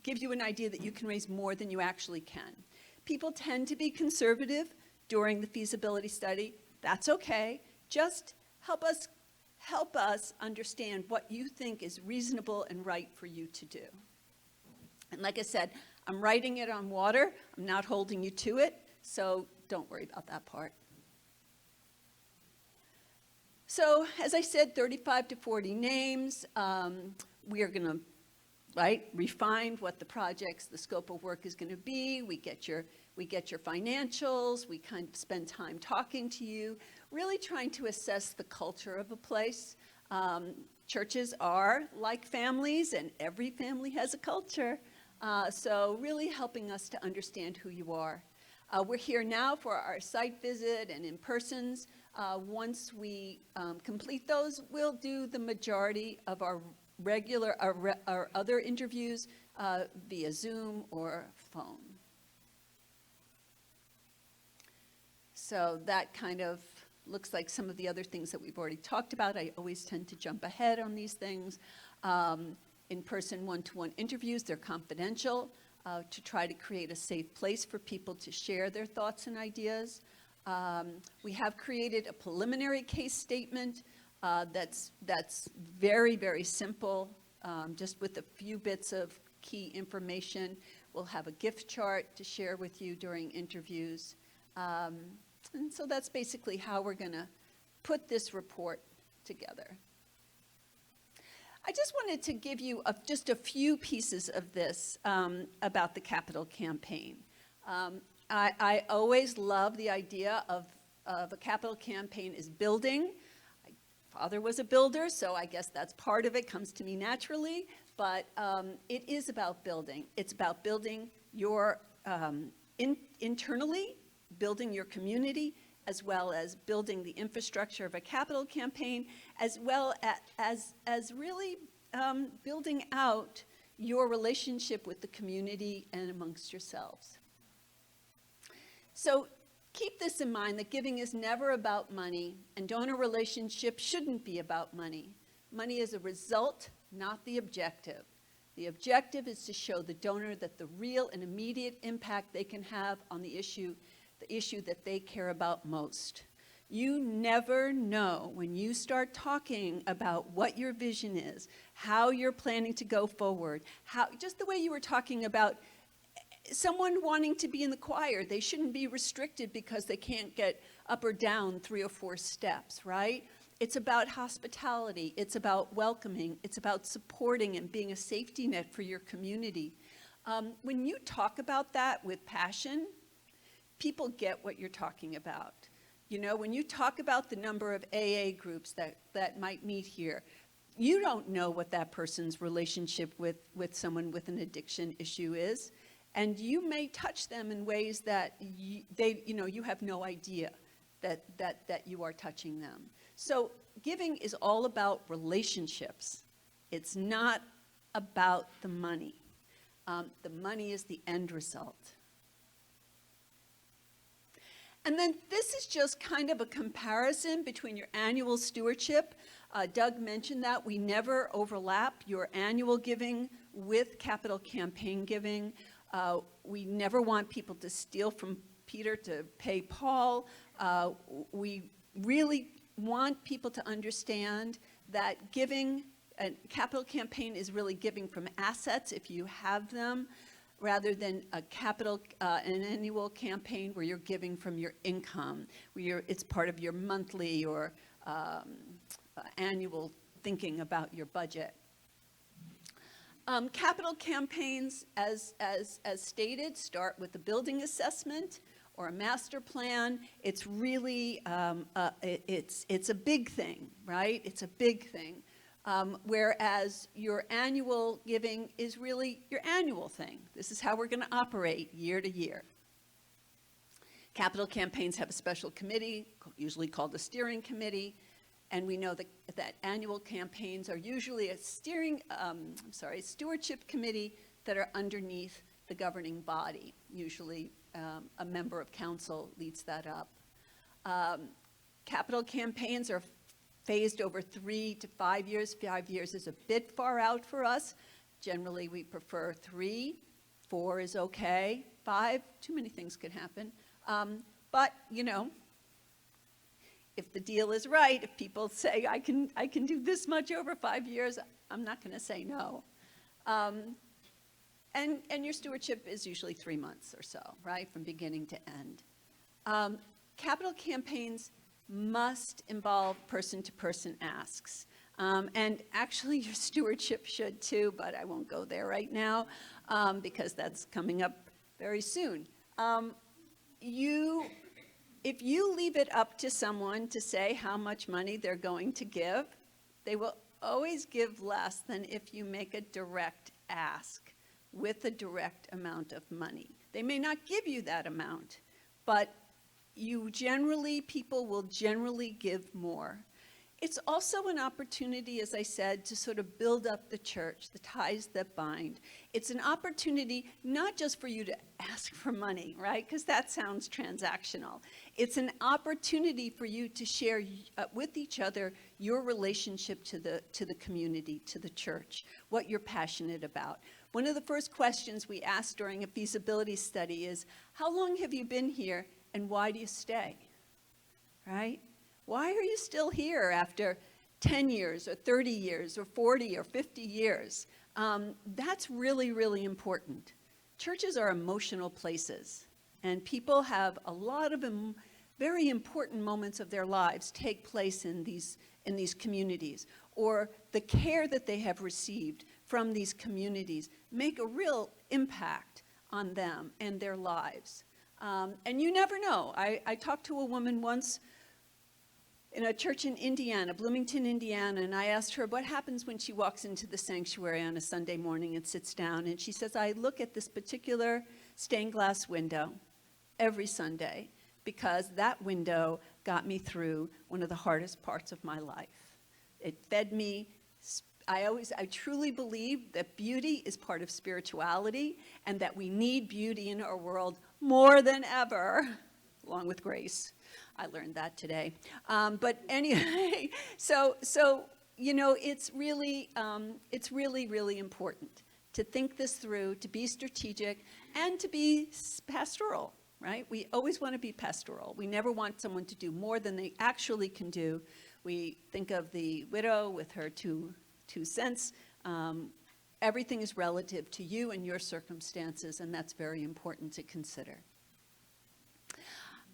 give you an idea that you can raise more than you actually can. People tend to be conservative during the feasibility study. That's okay. Just help us understand what you think is reasonable and right for you to do. And like I said, I'm writing it on water. I'm not holding you to it, so don't worry about that part. So as I said, 35 to 40 names. We are going to refine what the scope of work is going to be. We get your financials. We kind of spend time talking to you, really trying to assess the culture of a place. Churches are like families, and every family has a culture. So really helping us to understand who you are. We're here now for our site visit and in-persons. Once we complete those, we'll do the majority of our our other interviews via Zoom or phone. So that kind of looks like some of the other things that we've already talked about. I always tend to jump ahead on these things. In-person one-to-one interviews, they're confidential to try to create a safe place for people to share their thoughts and ideas. We have created a preliminary case statement that's very, very simple, just with a few bits of key information. We'll have a gift chart to share with you during interviews. And so that's basically how we're going to put this report together. I just wanted to give you just a few pieces of this about the capital campaign. I always love the idea of a capital campaign is building. My father was a builder, so I guess that's part of it, comes to me naturally. But it is about building. It's about building your internally, building your community, as well as building the infrastructure of a capital campaign, as well as really building out your relationship with the community and amongst yourselves. So keep this in mind, that giving is never about money, and donor relationships shouldn't be about money. Money is a result, not the objective. The objective is to show the donor that the real and immediate impact they can have on the issue that they care about most. You never know when you start talking about what your vision is, how you're planning to go forward, just the way you were talking about someone wanting to be in the choir. They shouldn't be restricted because they can't get up or down 3 or 4 steps, right? It's about hospitality. It's about welcoming. It's about supporting and being a safety net for your community. When you talk about that with passion, people get what you're talking about. You know, when you talk about the number of AA groups that might meet here, you don't know what that person's relationship with someone with an addiction issue is. And you may touch them in ways that you have no idea that you are touching them. So giving is all about relationships. It's not about the money. The money is the end result. And then this is just kind of a comparison between your annual stewardship. Doug mentioned that we never overlap your annual giving with capital campaign giving. We never want people to steal from Peter to pay Paul. We really want people to understand that giving, a capital campaign is really giving from assets if you have them, rather than an annual campaign where you're giving from your income, where it's part of your monthly or annual thinking about your budget. Capital campaigns, as stated, start with a building assessment or a master plan. It's really, it's a big thing, right? It's a big thing. Whereas your annual giving is really your annual thing. This is how we're going to operate year to year. Capital campaigns have a special committee, usually called a steering committee, and we know that annual campaigns are usually a stewardship committee that are underneath the governing body. Usually a member of council leads that up. Capital campaigns are phased over 3 to 5 years. 5 years is a bit far out for us. Generally, we prefer 3. 4 is okay. 5, too many things could happen. But, you know, if the deal is right, if people say, I can do this much over 5 years, I'm not going to say no. And your stewardship is usually 3 months or so, right, from beginning to end. Capital campaigns must involve person-to-person asks. And actually, your stewardship should too, but I won't go there right now because that's coming up very soon. If you leave it up to someone to say how much money they're going to give, they will always give less than if you make a direct ask with a direct amount of money. They may not give you that amount, but people will generally give more. It's also an opportunity, as I said, to sort of build up the church, the ties that bind. It's an opportunity not just for you to ask for money, right? Because that sounds transactional. It's an opportunity for you to share with each other your relationship to the community, to the church, what you're passionate about. One of the first questions we asked during a feasibility study is, how long have you been here and why do you stay, right? Why are you still here after 10 years or 30 years or 40 or 50 years? That's really, really important. Churches are emotional places, and people have a lot of very important moments of their lives take place in these communities, or the care that they have received from these communities make a real impact on them and their lives. And you never know. I talked to a woman once in a church in Indiana, Bloomington, Indiana, and I asked her what happens when she walks into the sanctuary on a Sunday morning and sits down, and she says, I look at this particular stained glass window every Sunday because that window got me through one of the hardest parts of my life. It fed me. I truly believe that beauty is part of spirituality and that we need beauty in our world more than ever, along with grace. I learned that today. But anyway, so you know, it's really, really important to think this through, to be strategic, and to be pastoral, right? We always want to be pastoral. We never want someone to do more than they actually can do. We think of the widow with her two cents. Everything is relative to you and your circumstances, and that's very important to consider.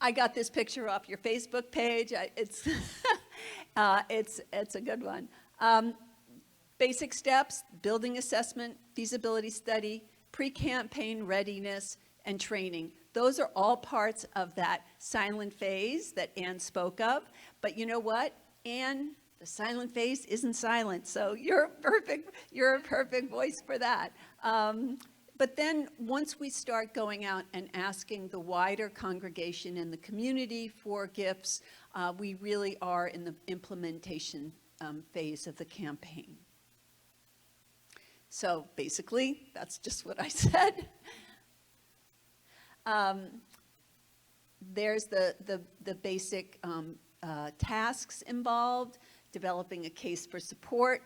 I got this picture off your Facebook page. It's a good one. Basic steps, building assessment, feasibility study, pre-campaign readiness, and training. Those are all parts of that silent phase that Ann spoke of. But you know what, Ann, the silent phase isn't silent, so you're a perfect voice for that. But then once we start going out and asking the wider congregation and the community for gifts, we really are in the implementation phase of the campaign. So basically, that's just what I said. There's the basic tasks involved, developing a case for support,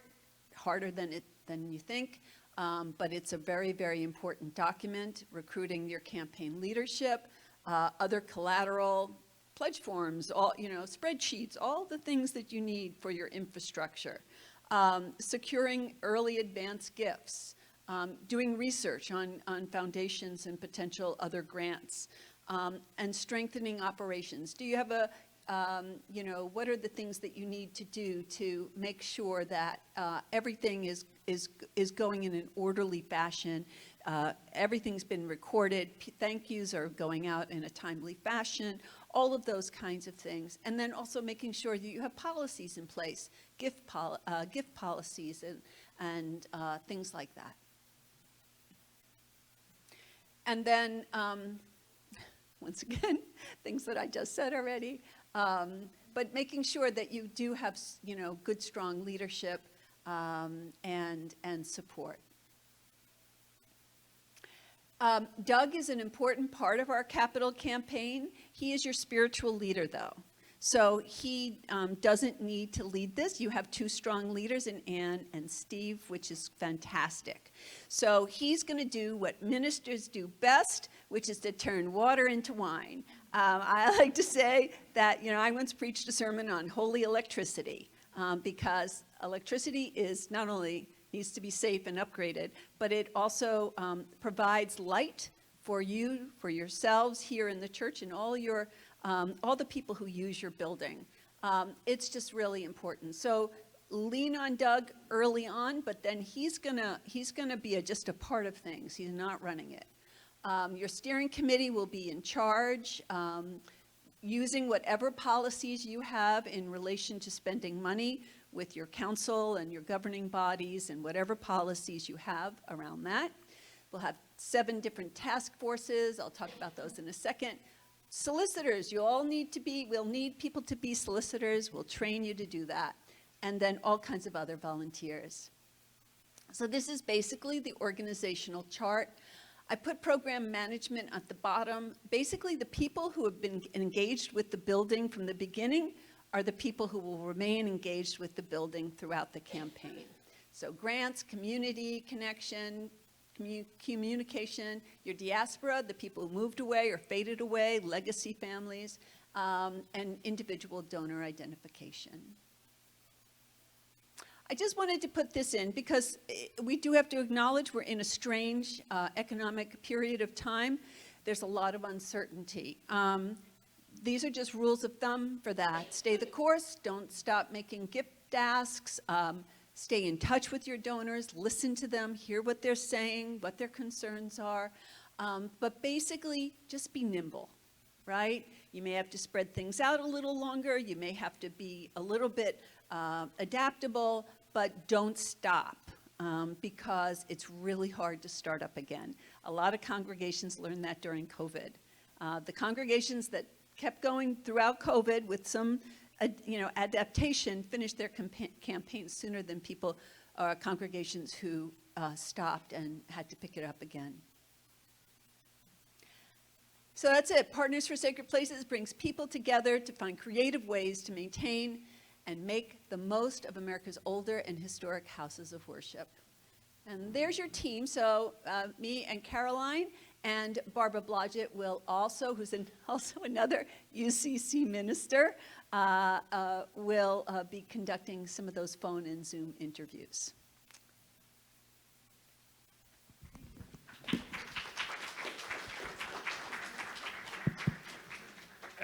harder than you think, but it's a very, very important document, recruiting your campaign leadership, other collateral, pledge forms, all, spreadsheets, all the things that you need for your infrastructure. Securing early advance gifts, doing research on foundations and potential other grants, and strengthening operations. Do you have what are the things that you need to do to make sure that everything is going in an orderly fashion? Everything's been recorded, thank yous are going out in a timely fashion, all of those kinds of things. And then also making sure that you have policies in place, gift policies and things like that. And then, once again, things that I just said already, but making sure that you do have, good, strong leadership and support. Doug is an important part of our capital campaign. He is your spiritual leader, though. So he doesn't need to lead this. You have two strong leaders in Ann and Steve, which is fantastic. So he's going to do what ministers do best, which is to turn water into wine. I like to say that, I once preached a sermon on holy electricity because electricity is not only needs to be safe and upgraded, but it also provides light for you, for yourselves here in the church and all the people who use your building. It's just really important. So lean on Doug early on, but then he's gonna be just a part of things. He's not running it. Your steering committee will be in charge, using whatever policies you have in relation to spending money with your council and your governing bodies and whatever policies you have around that. We'll have 7 different task forces. I'll talk about those in a second. Solicitors, we'll need people to be solicitors. We'll train you to do that. And then all kinds of other volunteers. So this is basically the organizational chart. I put program management at the bottom. Basically, the people who have been engaged with the building from the beginning are the people who will remain engaged with the building throughout the campaign. So grants, community connection, communication, your diaspora, the people who moved away or faded away, legacy families, and individual donor identification. I just wanted to put this in because we do have to acknowledge we're in a strange economic period of time. There's a lot of uncertainty. These are just rules of thumb for that. Stay the course, don't stop making gift asks, stay in touch with your donors, listen to them, hear what they're saying, what their concerns are, but basically just be nimble, right? You may have to spread things out a little longer, you may have to be a little bit adaptable, but don't stop because it's really hard to start up again. A lot of congregations learned that during COVID. The congregations that kept going throughout COVID with some adaptation finished their campaigns sooner than congregations who stopped and had to pick it up again. So that's it. Partners for Sacred Places brings people together to find creative ways to maintain and make the most of America's older and historic houses of worship. And there's your team. So me and Caroline and Barbara Blodgett will also, who's also another UCC minister, will be conducting some of those phone and Zoom interviews.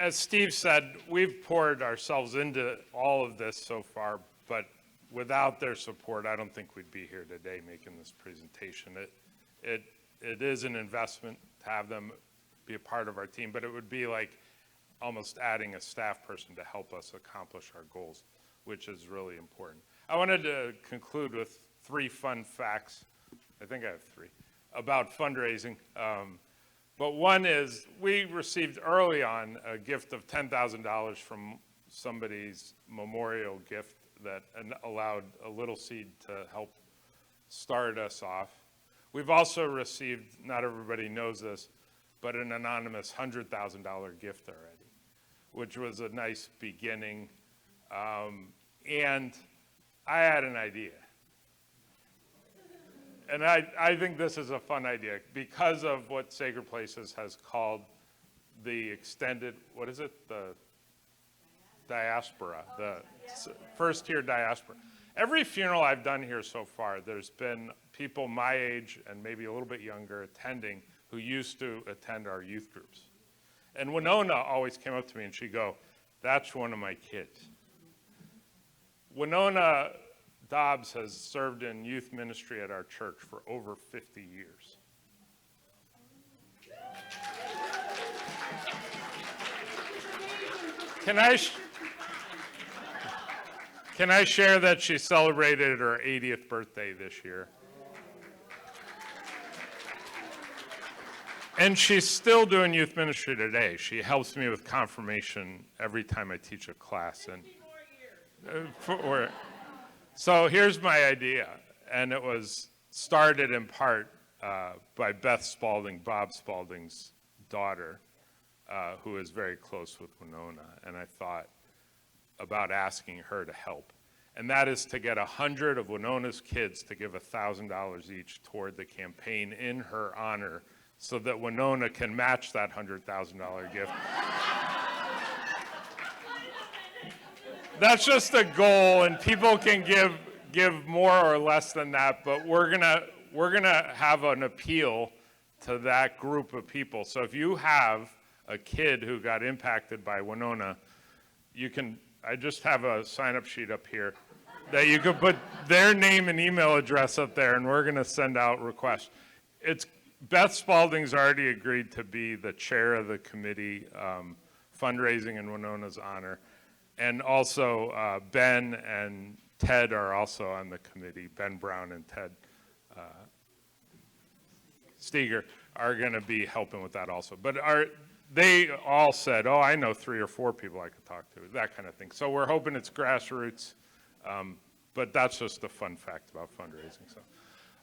as Steve said, we've poured ourselves into all of this so far, but without their support, I don't think we'd be here today making this presentation. It is an investment to have them be a part of our team, but it would be like almost adding a staff person to help us accomplish our goals, which is really important. I wanted to conclude with 3 fun facts. I think I have 3 about fundraising. But one is we received early on a gift of $10,000 from somebody's memorial gift that allowed a little seed to help start us off. We've also received, not everybody knows this, but an anonymous $100,000 gift already, which was a nice beginning. And I had an idea. And I think this is a fun idea because of what Sacred Places has called the extended, what is it? The diaspora, the first tier diaspora. Every funeral I've done here so far, there's been people my age and maybe a little bit younger attending who used to attend our youth groups. And Winona always came up to me and she'd go, "That's one of my kids." Winona Dobbs has served in youth ministry at our church for over 50 years. Can I share that she celebrated her 80th birthday this year? And she's still doing youth ministry today. She helps me with confirmation every time I teach a class. And so here's my idea, and it was started in part by Beth Spalding, Bob Spalding's daughter, who is very close with Winona, and I thought about asking her to help. And that is to get 100 of Winona's kids to give $1,000 each toward the campaign in her honor so that Winona can match that $100,000 gift. That's just a goal, and people can give more or less than that, but we're gonna have an appeal to that group of people. So if you have a kid who got impacted by Winona, I just have a sign-up sheet up here that you could put their name and email address up there, and we're gonna send out requests. Beth Spalding's already agreed to be the chair of the committee, fundraising in Winona's honor. And also Ben and Ted are also on the committee. Ben Brown and Ted Steger are going to be helping with that also. But they all said, "Oh, I know 3 or 4 people I could talk to," that kind of thing. So we're hoping it's grassroots, but that's just a fun fact about fundraising. So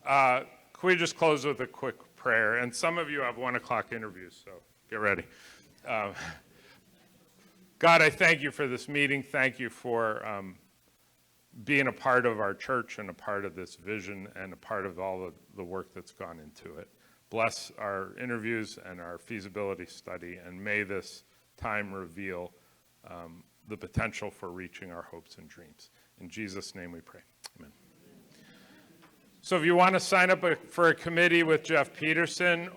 can we just close with a quick prayer? And some of you have 1 o'clock interviews, so get ready. God, I thank you for this meeting. Thank you for being a part of our church and a part of this vision and a part of all of the work that's gone into it. Bless our interviews and our feasibility study, and may this time reveal the potential for reaching our hopes and dreams. In Jesus' name we pray. Amen. So if you want to sign up for a committee with Jeff Peterson,